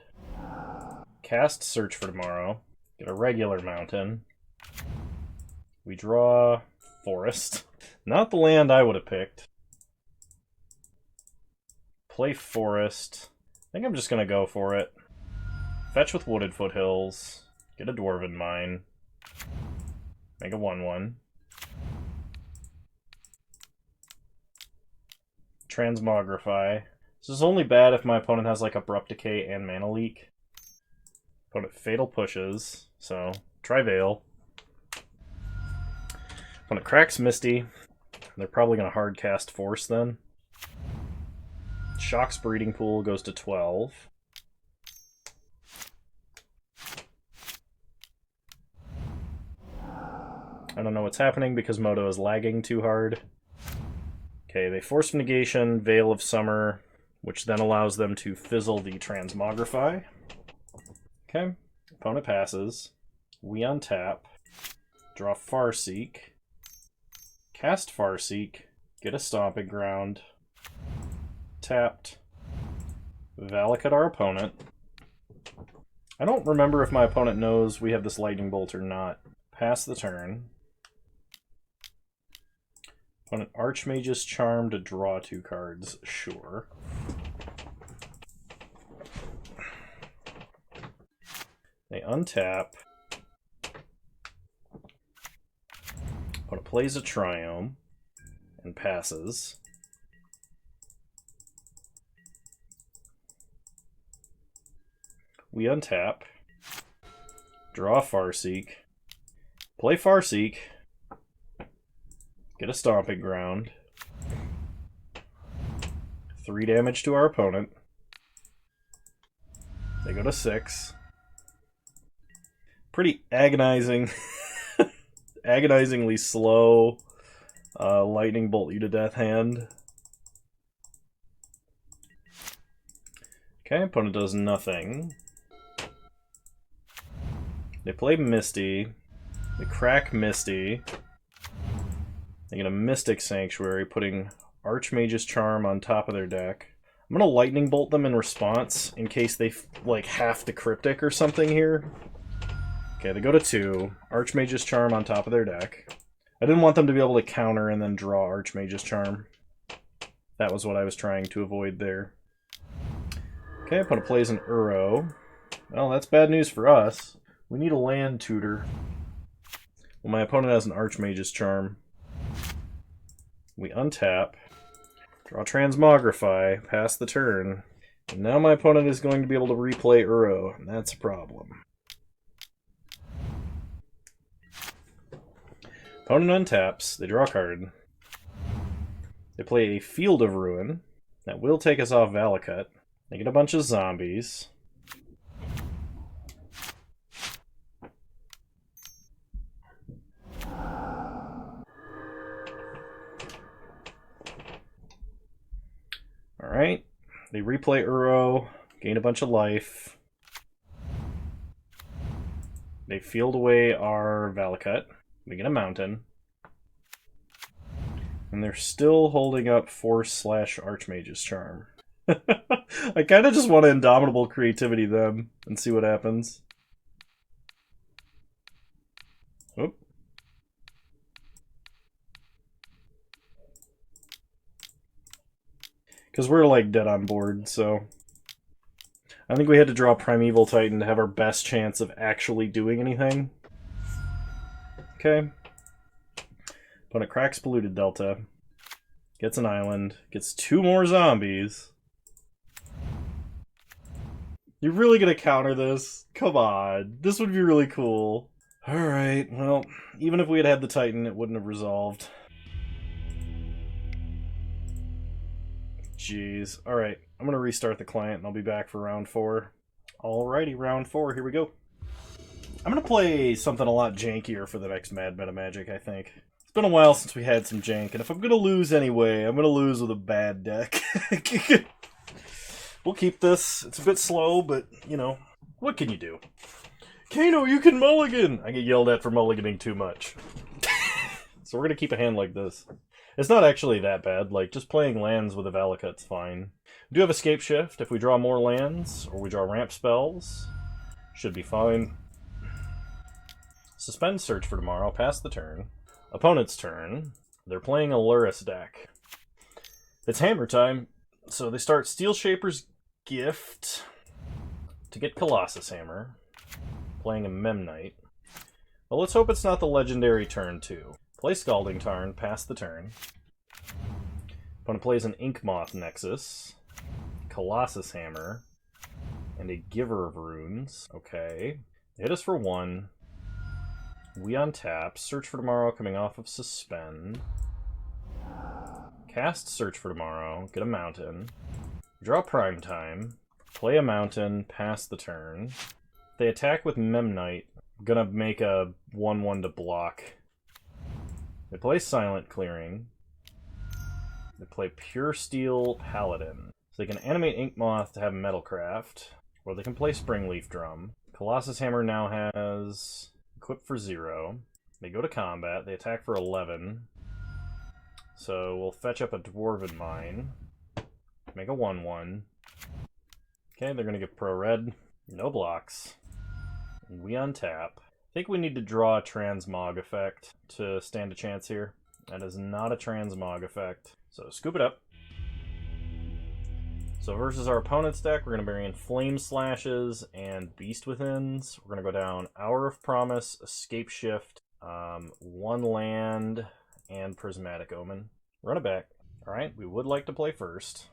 Cast Search for Tomorrow. Get a regular mountain. We draw Forest. Not the land I would have picked. Play Forest. I think I'm just going to go for it. Fetch with Wooded Foothills. Get a Dwarven Mine. Make a 1/1. Transmogrify. This is only bad if my opponent has like Abrupt Decay and Mana Leak. Opponent Fatal pushes, so try Veil. Opponent cracks Misty. They're probably going to hard cast Force then. Shock's Breeding Pool goes to 12. I don't know what's happening because Moto is lagging too hard. Okay, they Force Negation, Veil of Summer, which then allows them to fizzle the Transmogrify. Okay, opponent passes. We untap. Draw Farseek. Cast Farseek. Get a Stomping Ground. Tapped. Valakut our opponent. I don't remember if my opponent knows we have this Lightning Bolt or not. Pass the turn. Opponent Archmage's Charm to draw 2 cards. Sure. They untap. Opponent plays a Triome and passes. We untap. Draw Farseek. Play Farseek. Get a Stomping Ground. 3 damage to our opponent. They go to 6. Pretty agonizing, agonizingly slow Lightning Bolt you to death hand. Okay, opponent does nothing. They play Misty. They crack Misty. They get a Mystic Sanctuary, putting Archmage's Charm on top of their deck. I'm gonna Lightning Bolt them in response in case they like have to Cryptic or something here. Okay, they go to 2. Archmage's Charm on top of their deck. I didn't want them to be able to counter and then draw Archmage's Charm. That was what I was trying to avoid there. Okay, opponent plays an Uro. Well, that's bad news for us. We need a land tutor. Well, my opponent has an Archmage's Charm. We untap. Draw Transmogrify. Pass the turn. And now my opponent is going to be able to replay Uro, and that's a problem. Opponent untaps, they draw a card. They play a Field of Ruin. That will take us off Valakut. They get a bunch of zombies. Alright. They replay Uro, gain a bunch of life. They field away our Valakut. We get a mountain. And they're still holding up Force/Archmage's Charm. I kind of just want to Indomitable Creativity them and see what happens. Oop. Because we're like dead on board, so I think we had to draw Primeval Titan to have our best chance of actually doing anything. Okay. Opponent cracks Polluted Delta. Gets an island. Gets 2 more zombies. You're really gonna counter this? Come on. This would be really cool. Alright, well, even if we had had the Titan, it wouldn't have resolved. Jeez. Alright, I'm gonna restart the client and I'll be back for round 4. Alrighty, round 4, here we go. I'm gonna play something a lot jankier for the next Mad Meta Magic, I think. It's been a while since we had some jank, and if I'm gonna lose anyway, I'm gonna lose with a bad deck. We'll keep this. It's a bit slow, but, you know, what can you do? Kano, you can mulligan! I get yelled at for mulliganing too much. So we're gonna keep a hand like this. It's not actually that bad, like, just playing lands with a Valakut's fine. We do have Escape Shift. If we draw more lands, or we draw ramp spells, should be fine. Suspend Search for tomorrow, pass the turn. Opponent's turn. They're playing a Luris deck. It's hammer time, so they start Steel Shaper's Gift to get Colossus Hammer, playing a Memnite. Well, let's hope it's not the legendary turn, too. Play Scalding Tarn, pass the turn. Opponent plays an Ink Moth Nexus, Colossus Hammer, and a Giver of Runes. Okay. They hit us for 1. We untap. Search for Tomorrow coming off of Suspend. Cast Search for Tomorrow. Get a mountain. Draw Prime Time. Play a mountain. Pass the turn. They attack with Memnite. Gonna make a 1/1 to block. They play Silent Clearing. They play Pure Steel Paladin. So they can animate Inkmoth to have Metalcraft, or they can play Springleaf Drum. Colossus Hammer now has equip for 0. They go to combat. They attack for 11. So we'll fetch up a Dwarven Mine. Make a 1/1. Okay, they're going to give Pro Red. No blocks. We untap. I think we need to draw a Transmog effect to stand a chance here. That is not a Transmog effect. So scoop it up. So versus our opponent's deck, we're going to bring in Flame Slashes and Beast Withins. We're going to go down Hour of Promise, Escape Shift, 1 land, and Prismatic Omen. Run it back. Alright, we would like to play first.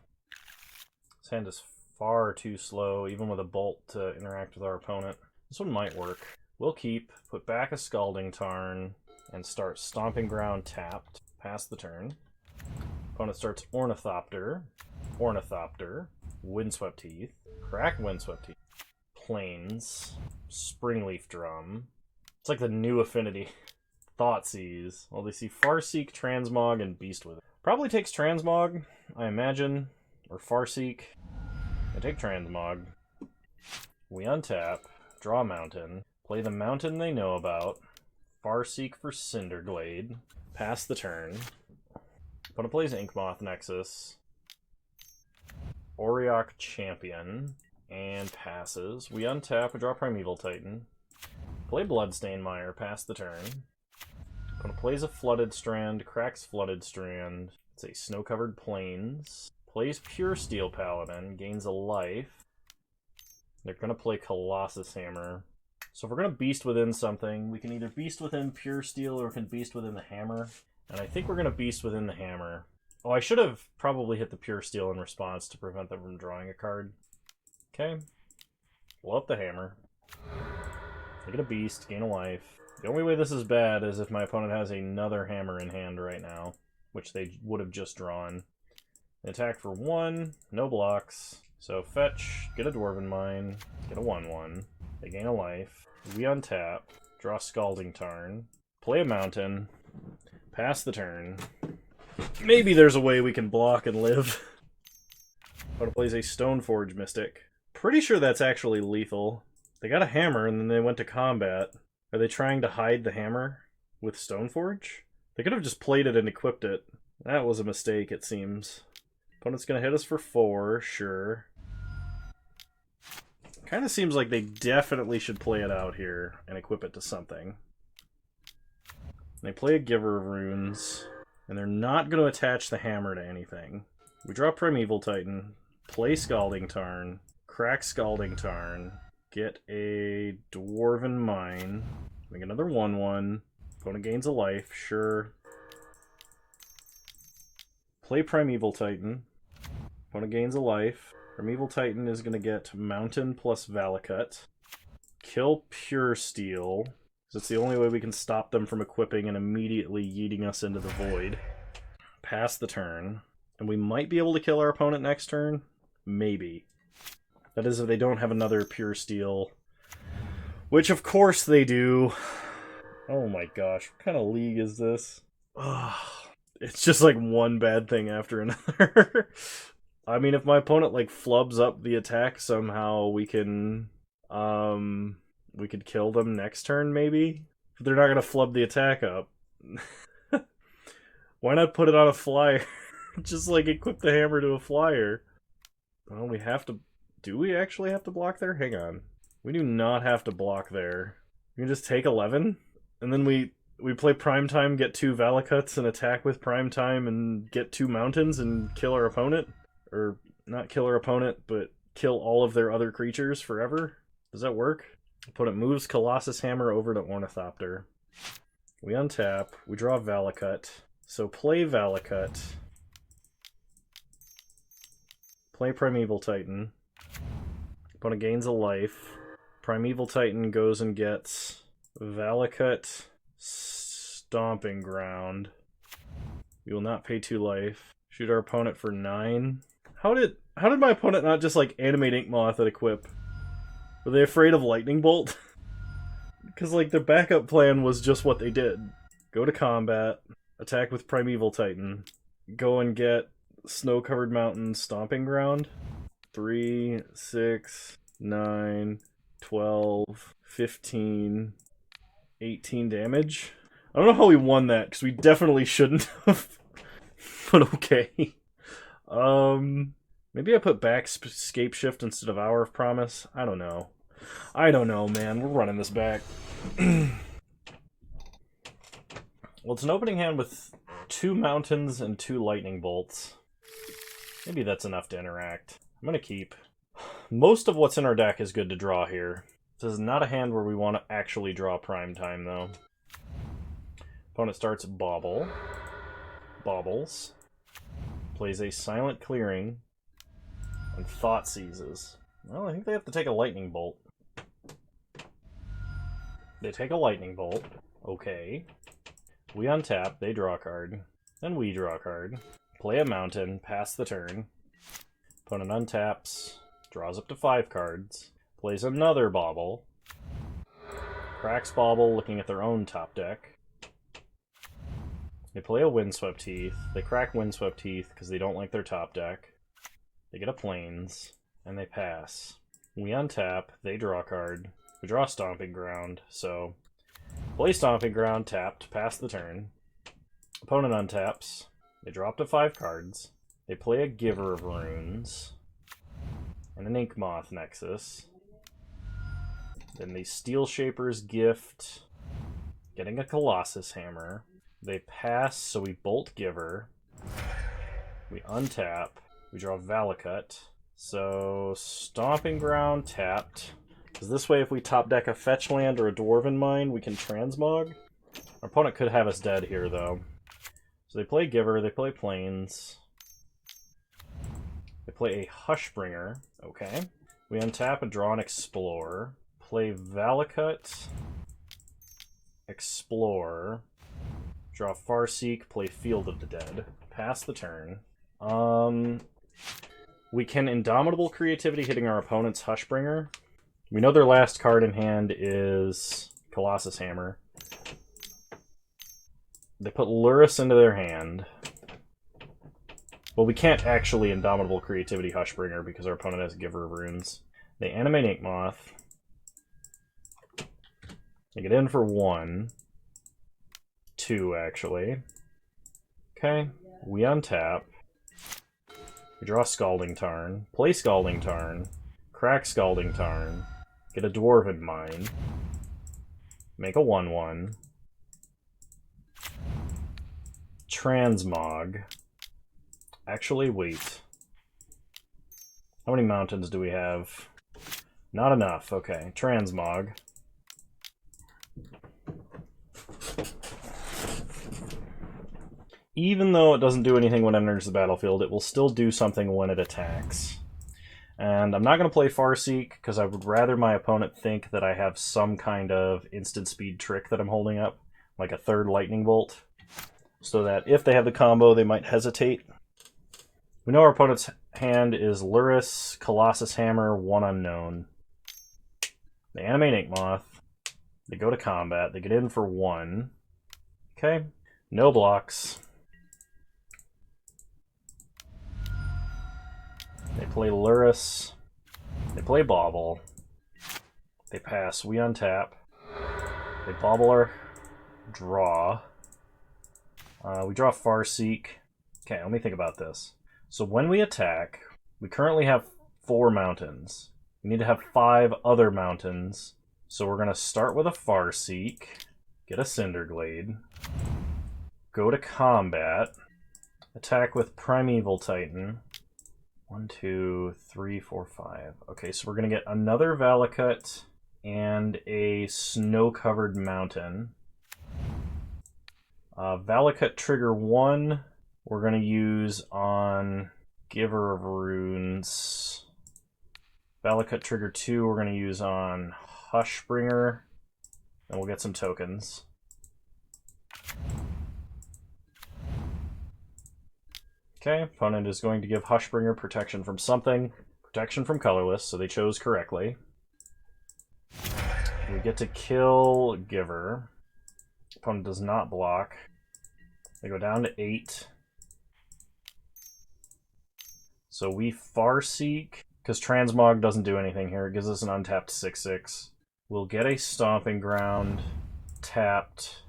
This hand is far too slow, even with a Bolt to interact with our opponent. This one might work. We'll keep, put back a Scalding Tarn, and start Stomping Ground tapped. Pass the turn. Opponent starts Ornithopter, Ornithopter, Windswept Heath, crack Windswept Heath, Plains, Springleaf Drum. It's like the new affinity. Thoughtseize. Well, they see Farseek, Transmog, and Beast with it. Probably takes Transmog, I imagine, or Farseek. I take Transmog. We untap, draw a mountain, play the mountain they know about, Farseek for Cinderglade, pass the turn. Opponent plays Inkmoth Nexus, Auriok Champion, and passes. We untap, we draw Primeval Titan, play Bloodstained Mire, pass the turn. Opponent plays a Flooded Strand, cracks Flooded Strand. It's a Snow-Covered Plains. Plays Pure Steel Paladin, gains a life. They're going to play Colossus Hammer. So if we're going to Beast Within something, we can either Beast Within Pure Steel or we can Beast Within the Hammer. And I think we're going to Beast Within the Hammer. Oh, I should have probably hit the Pure Steel in response to prevent them from drawing a card. Okay. Blow up the Hammer. Make it a Beast, gain a life. The only way this is bad is if my opponent has another Hammer in hand right now, which they would have just drawn. They attack for 1, no blocks. So fetch, get a Dwarven Mine, get a 1/1. They gain a life. We untap, draw Scalding Tarn, play a mountain, pass the turn. Maybe there's a way we can block and live. Opponent plays a Stoneforge Mystic. Pretty sure that's actually lethal. They got a hammer and then they went to combat. Are they trying to hide the hammer with Stoneforge? They could have just played it and equipped it. That was a mistake, it seems. Opponent's going to hit us for 4, sure. Kind of seems like they definitely should play it out here and equip it to something. They play a Giver of Runes, and they're not going to attach the hammer to anything. We draw Primeval Titan, play Scalding Tarn, crack Scalding Tarn, get a Dwarven Mine, make another 1/1. Opponent gains a life, sure. Play Primeval Titan. Opponent gains a life. Primeval Titan is going to get Mountain plus Valakut. Kill Pure Steel. Because it's the only way we can stop them from equipping and immediately yeeting us into the void. Pass the turn. And we might be able to kill our opponent next turn. Maybe. That is if they don't have another Pure Steel. Which of course they do. Oh my gosh, what kind of league is this? Ugh. It's just like one bad thing after another. I mean, if my opponent like flubs up the attack somehow, we could kill them next turn maybe. But they're not gonna flub the attack up. Why not put it on a flyer? Just like equip the hammer to a flyer. Well, we have to. Do we actually have to block there? Hang on. We do not have to block there. We can just take 11, and then we play Primetime, get 2 Valakuts, and attack with Primetime, and get 2 Mountains, and kill our opponent? Or, not kill our opponent, but kill all of their other creatures forever? Does that work? Opponent moves Colossus Hammer over to Ornithopter. We untap, we draw Valakut. So play Valakut. Play Primeval Titan. Opponent gains a life. Primeval Titan goes and gets Valakut, Stomping Ground. We will not pay 2 life. Shoot our opponent for 9. How did my opponent not just like animate Ink Moth at equip? Were they afraid of Lightning Bolt? Because like their backup plan was just what they did. Go to combat, attack with Primeval Titan, go and get Snow-Covered Mountain, Stomping Ground. 3, 6, 9, 12, 15, 18 damage. I don't know how we won that, because we definitely shouldn't have. But okay. Maybe I put back Scape Shift instead of Hour of Promise. I don't know. I don't know, man. We're running this back. Well, it's an opening hand with 2 mountains and 2 lightning bolts. Maybe that's enough to interact. I'm gonna keep. Most of what's in our deck is good to draw here. This is not a hand where we want to actually draw prime time, though. Opponent starts Bauble. Baubles. Plays a Silent Clearing. And Thought Seizes. Well, I think they have to take a Lightning Bolt. They take a Lightning Bolt. Okay. We untap, they draw a card. Then we draw a card. Play a Mountain, pass the turn. Opponent untaps, draws up to 5 cards. Plays another Bauble. Cracks Bauble, looking at their own top deck. They play a Windswept Heath. They crack Windswept Heath because they don't like their top deck. They get a Plains, and they pass. We untap, they draw a card. We draw Stomping Ground, so play Stomping Ground, tapped, pass the turn. Opponent untaps. They draw up to 5 cards. They play a Giver of Runes. And an Ink Moth Nexus. Then the Steel Shaper's Gift. Getting a Colossus Hammer. They pass, so we Bolt Giver. We untap. We draw Valakut. So, Stomping Ground tapped. Because this way, if we top deck a Fetch Land or a Dwarven Mine, we can Transmog. Our opponent could have us dead here, though. So they play Giver, they play Plains. They play a Hushbringer. Okay. We untap and draw an Explore. Play Valakut. Explore. Draw Farseek, play Field of the Dead. Pass the turn. We can Indomitable Creativity hitting our opponent's Hushbringer. We know their last card in hand is Colossus Hammer. They put Luris into their hand. Well, we can't actually Indomitable Creativity Hushbringer because our opponent has Giver of Runes. They animate Ink Moth. They get in for 1. 2, actually. Okay. We untap. We draw Scalding Tarn. Play Scalding Tarn. Crack Scalding Tarn. Get a Dwarven Mine. Make a 1/1. Transmog. Actually, wait. How many mountains do we have? Not enough. Okay. Transmog. Even though it doesn't do anything when it enters the battlefield, it will still do something when it attacks. And I'm not going to play Farseek, because I would rather my opponent think that I have some kind of instant speed trick that I'm holding up, like a 3rd Lightning Bolt, so that if they have the combo, they might hesitate. We know our opponent's hand is Luris, Colossus Hammer, 1 unknown. They animate Ink Moth. They go to combat. They get in for 1. Okay. No blocks. They play Luris. They play Bauble. They pass. We untap. They Bauble our draw. We draw Farseek. Okay, let me think about this. So when we attack, we currently have 4 mountains. We need to have 5 other mountains. So we're going to start with a Farseek. Get a Cinderglade. Go to combat. Attack with Primeval Titan. 1, 2, 3, 4, 5. Okay, so we're going to get another Valakut and a Snow-Covered Mountain. Valakut trigger 1, we're going to use on Giver of Runes. Valakut trigger 2 we're going to use on Hushbringer, and we'll get some tokens. Okay, opponent is going to give Hushbringer protection from something, protection from colorless, so they chose correctly. We get to kill Giver. Opponent does not block. They go down to 8. So we Farseek, because Transmog doesn't do anything here. It gives us an untapped 6/6. We'll get a Stomping Ground tapped.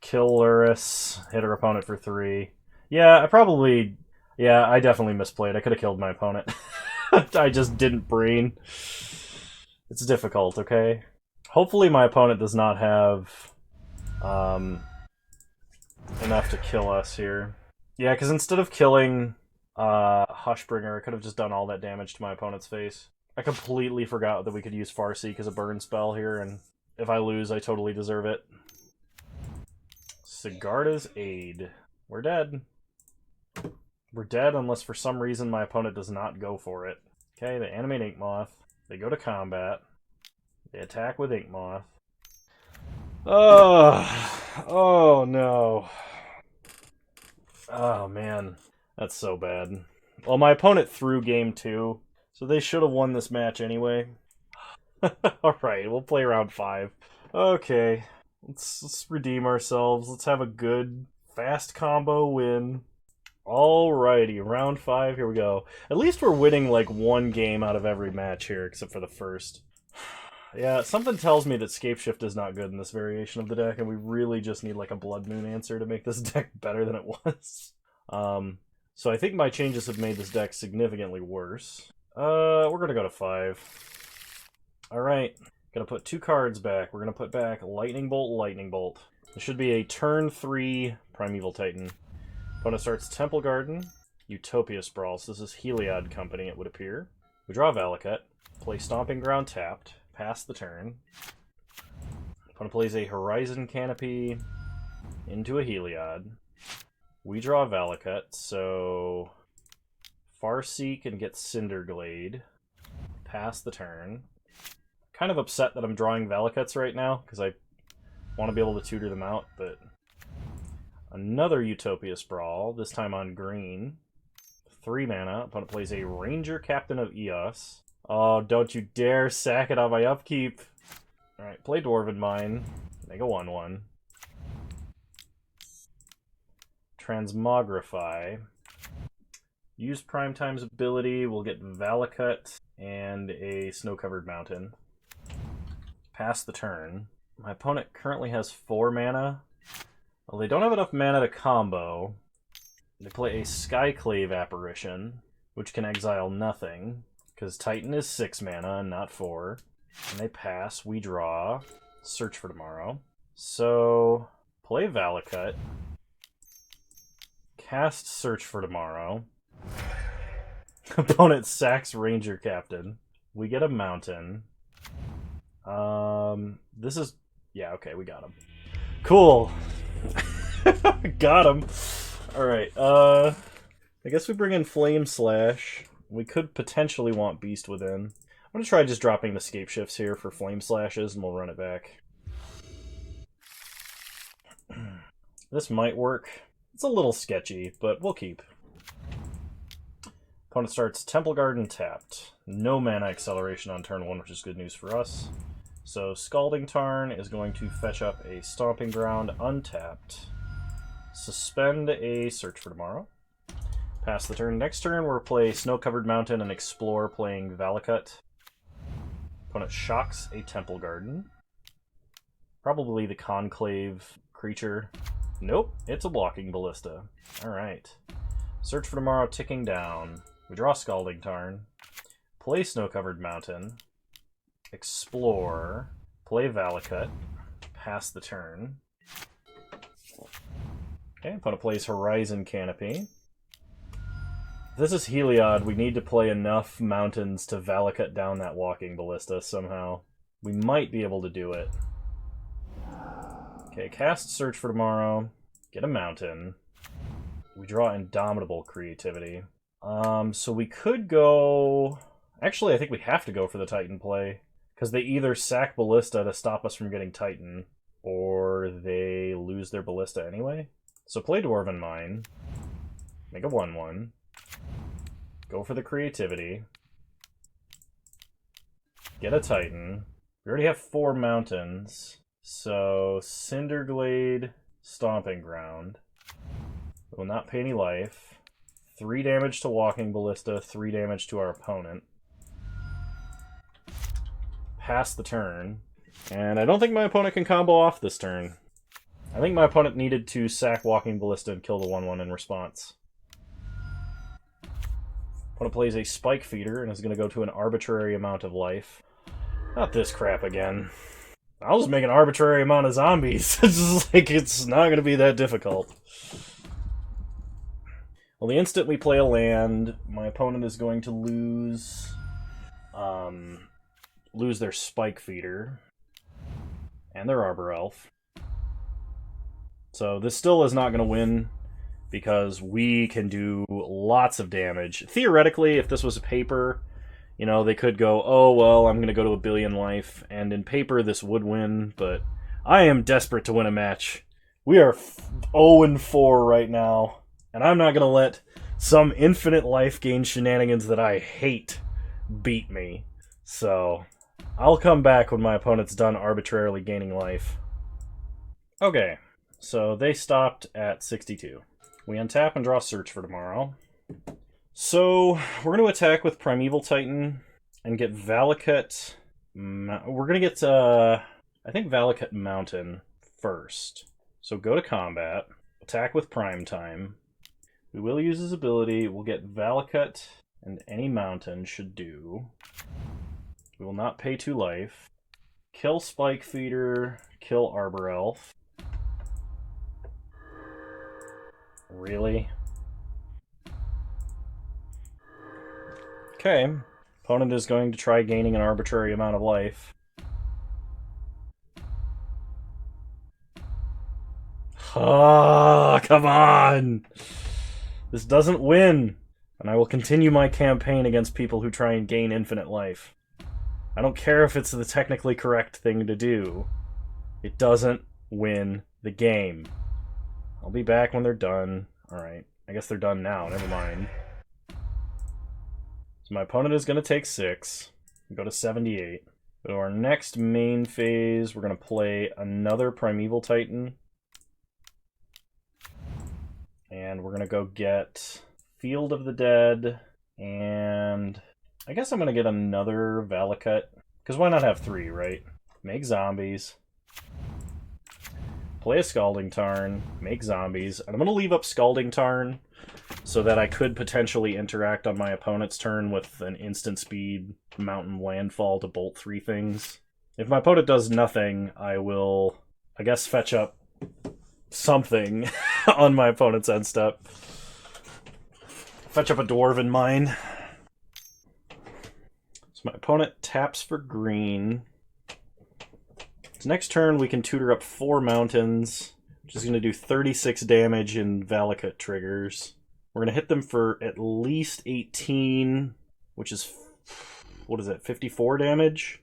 Kill Luris, hit her opponent for 3. Yeah, I definitely misplayed. I could have killed my opponent. I just didn't brain. It's difficult, okay? Hopefully my opponent does not have enough to kill us here. Yeah, because instead of killing Hushbringer, I could have just done all that damage to my opponent's face. I completely forgot that we could use Farseek as a burn spell here, and if I lose, I totally deserve it. Sigarda's Aid. We're dead. We're dead unless for some reason my opponent does not go for it. Okay, they animate Inkmoth. They go to combat. They attack with Inkmoth. Oh no. Oh man, that's so bad. Well, my opponent threw game 2, so they should have won this match anyway. Alright, we'll play round 5. Okay, let's redeem ourselves. Let's have a good, fast combo win. Alrighty, round 5, here we go. At least we're winning like one game out of every match here, except for the first. Yeah, something tells me that Scapeshift is not good in this variation of the deck, and we really just need like a Blood Moon answer to make this deck better than it was. So I think my changes have made this deck significantly worse. We're gonna go to 5. Alright, gonna put 2 cards back. We're gonna put back Lightning Bolt, Lightning Bolt. This should be a turn 3 Primeval Titan. Opponent starts Temple Garden, Utopia Sprawl. So this is Heliod Company, it would appear. We draw Valakut, play Stomping Ground tapped, pass the turn. Opponent plays a Horizon Canopy into a Heliod. We draw Valakut, so Farseek and get Cinderglade. Pass the turn. Kind of upset that I'm drawing Valakuts right now, because I want to be able to tutor them out, but... Another Utopia Sprawl, this time on green. 3 mana. Opponent plays a Ranger Captain of Eos. Oh, don't you dare sack it on my upkeep! Alright, play Dwarven Mine. Make a 1/1. Transmogrify. Use Primetime's ability. We'll get Valakut and a Snow-Covered Mountain. Pass the turn. My opponent currently has 4 mana. Well, they don't have enough mana to combo. They play a Skyclave Apparition, which can exile nothing, because Titan is 6 mana and not 4. And they pass, we draw, Search for Tomorrow. So, play Valakut, cast Search for Tomorrow. Opponent sacks Ranger Captain. We get a Mountain. This is... Yeah, okay, we got him. Cool! Got him! Alright, I guess we bring in Flame Slash. We could potentially want Beast Within. I'm gonna try just dropping the Scapeshifts here for Flame Slashes, and we'll run it back. This might work. It's a little sketchy, but we'll keep. Opponent starts Temple Garden tapped. No mana acceleration on turn 1, which is good news for us. So Scalding Tarn is going to fetch up a Stomping Ground untapped. Suspend a Search for Tomorrow. Pass the turn. Next turn, we'll play Snow-Covered Mountain and Explore, playing Valakut. Opponent shocks a Temple Garden. Probably the Conclave creature. Nope, it's a Blocking Ballista. Alright. Search for Tomorrow ticking down. We draw Scalding Tarn. Play Snow-Covered Mountain. Explore. Play Valakut. Pass the turn. Okay, opponent plays Horizon Canopy. If this is Heliod, we need to play enough mountains to Valakut down that Walking Ballista somehow. We might be able to do it. Okay, cast Search for Tomorrow. Get a mountain. We draw Indomitable Creativity. So we could go... Actually, I think we have to go for the Titan play, because they either sack Ballista to stop us from getting Titan, or they lose their Ballista anyway. So play Dwarven Mine, make a 1/1, go for the creativity, get a Titan. We already have 4 mountains, so Cinderglade, Stomping Ground. Will not pay any life. 3 damage to Walking Ballista, 3 damage to our opponent. Pass the turn. And I don't think my opponent can combo off this turn. I think my opponent needed to sack Walking Ballista and kill the 1/1 in response. Opponent plays a Spike Feeder and is going to go to an arbitrary amount of life. Not this crap again. I'll just make an arbitrary amount of zombies. It's just like, it's not going to be that difficult. Well, the instant we play a land, my opponent is going to lose their Spike Feeder and their Arbor Elf. So this still is not going to win because we can do lots of damage. Theoretically, if this was a paper, you know, they could go, oh, well, I'm going to go to 1 billion life, and in paper this would win, but I am desperate to win a match. We are 0-4 right now, and I'm not going to let some infinite life gain shenanigans that I hate beat me. So I'll come back when my opponent's done arbitrarily gaining life. Okay, so they stopped at 62. We untap and draw Search for tomorrow. So we're going to attack with Primeval Titan and get Valakut. We're going to get, I think, Valakut Mountain first. So go to combat, attack with Prime Time. We will use his ability. We'll get Valakut, and any mountain should do. We will not pay 2 life. Kill Spike Feeder, kill Arbor Elf. Really? Okay. Opponent is going to try gaining an arbitrary amount of life. Ah, come on! This doesn't win! And I will continue my campaign against people who try and gain infinite life. I don't care if it's the technically correct thing to do. It doesn't win the game. I'll be back when they're done. Alright, I guess they're done now, never mind. So my opponent is going to take 6, go to 78. Go to our next main phase, we're going to play another Primeval Titan. And we're going to go get Field of the Dead, and I guess I'm going to get another Valakut, because why not have 3, right? Make zombies. Play a Scalding Tarn, make zombies, and I'm going to leave up Scalding Tarn so that I could potentially interact on my opponent's turn with an instant speed mountain landfall to bolt 3 things. If my opponent does nothing, I will, I guess, fetch up something on my opponent's end step. Fetch up a Dwarven Mine. So my opponent taps for green. So next turn we can tutor up 4 mountains, which is going to do 36 damage in Valakut triggers. We're going to hit them for at least 18, which is, what is it, 54 damage?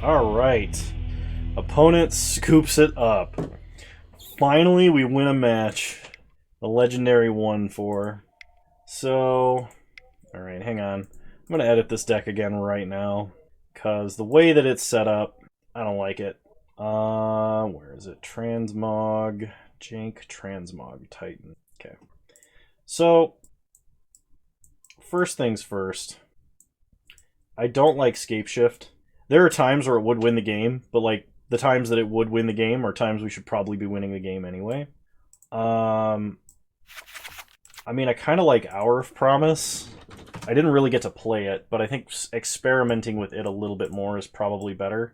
Alright. Opponent scoops it up. Finally we win a match. The legendary 1/4. So, alright, hang on. I'm going to edit this deck again right now, because the way that it's set up, I don't like it. Where is it? Transmog. Jank Transmog Titan. Okay. So, first things first. I don't like Scape Shift. There are times where it would win the game, but like the times that it would win the game are times we should probably be winning the game anyway. I mean, I kind of like Hour of Promise. I didn't really get to play it, but I think experimenting with it a little bit more is probably better.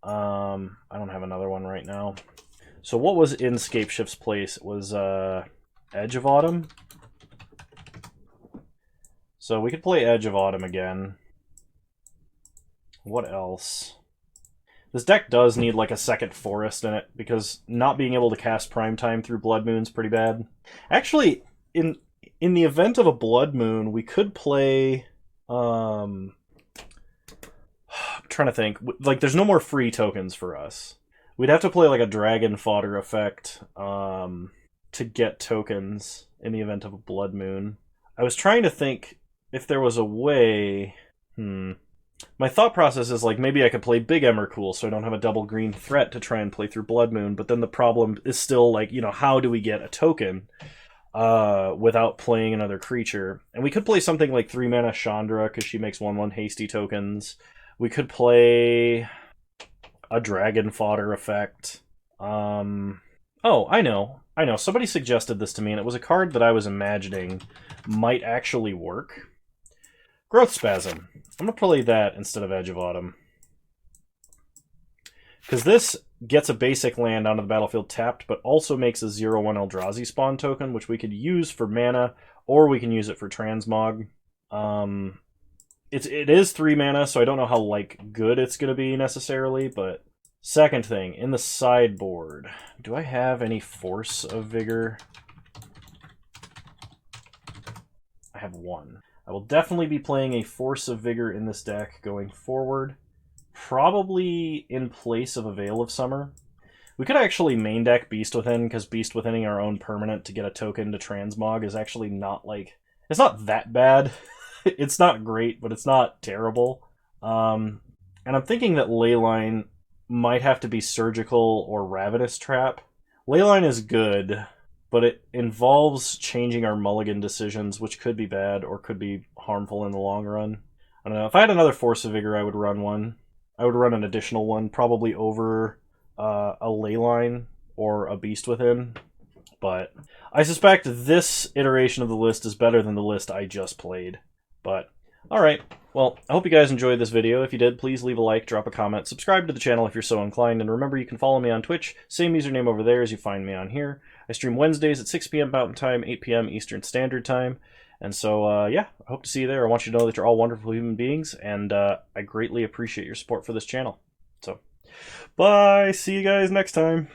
I don't have another one right now. So what was in Scape Shift's place? It was Edge of Autumn. So we could play Edge of Autumn again. What else? This deck does need like a second forest in it, because not being able to cast Primetime through Blood Moon's pretty bad. Actually, in the event of a blood moon, we could play... I'm trying to think. Like, there's no more free tokens for us. We'd have to play like a dragon fodder effect to get tokens in the event of a blood moon. I was trying to think if there was a way... My thought process is like maybe I could play Big Emrakul so I don't have a double green threat to try and play through Blood Moon, but then the problem is still like, you know, how do we get a token without playing another creature? And we could play something like 3 mana Chandra because she makes 1/1 hasty tokens. We could play a dragon fodder effect. Oh, I know. Somebody suggested this to me, and it was a card that I was imagining might actually work. Growth Spasm. I'm going to play that instead of Edge of Autumn. Because this gets a basic land onto the battlefield tapped, but also makes a 0/1 Eldrazi spawn token, which we could use for mana, or we can use it for Transmog. It is 3 mana, so I don't know how like good it's going to be necessarily, but... Second thing, in the sideboard, do I have any Force of Vigor? I have 1. I will definitely be playing a Force of Vigor in this deck going forward. Probably in place of a Veil of Summer. We could actually main deck Beast Within, because Beast Withining our own permanent to get a token to Transmog is actually not like... It's not that bad. It's not great, but it's not terrible. And I'm thinking that Leyline might have to be Surgical or Ravenous Trap. Leyline is good, but it involves changing our mulligan decisions, which could be bad or could be harmful in the long run. I don't know. If I had another Force of Vigor, I would run one. I would run an additional one, probably over a Leyline or a Beast Within. But I suspect this iteration of the list is better than the list I just played. But, alright. Well, I hope you guys enjoyed this video. If you did, please leave a like, drop a comment, subscribe to the channel if you're so inclined, and remember you can follow me on Twitch, same username over there as you find me on here. I stream Wednesdays at 6 p.m. Mountain Time, 8 p.m. Eastern Standard Time. And so, yeah, I hope to see you there. I want you to know that you're all wonderful human beings, and I greatly appreciate your support for this channel. So, bye! See you guys next time!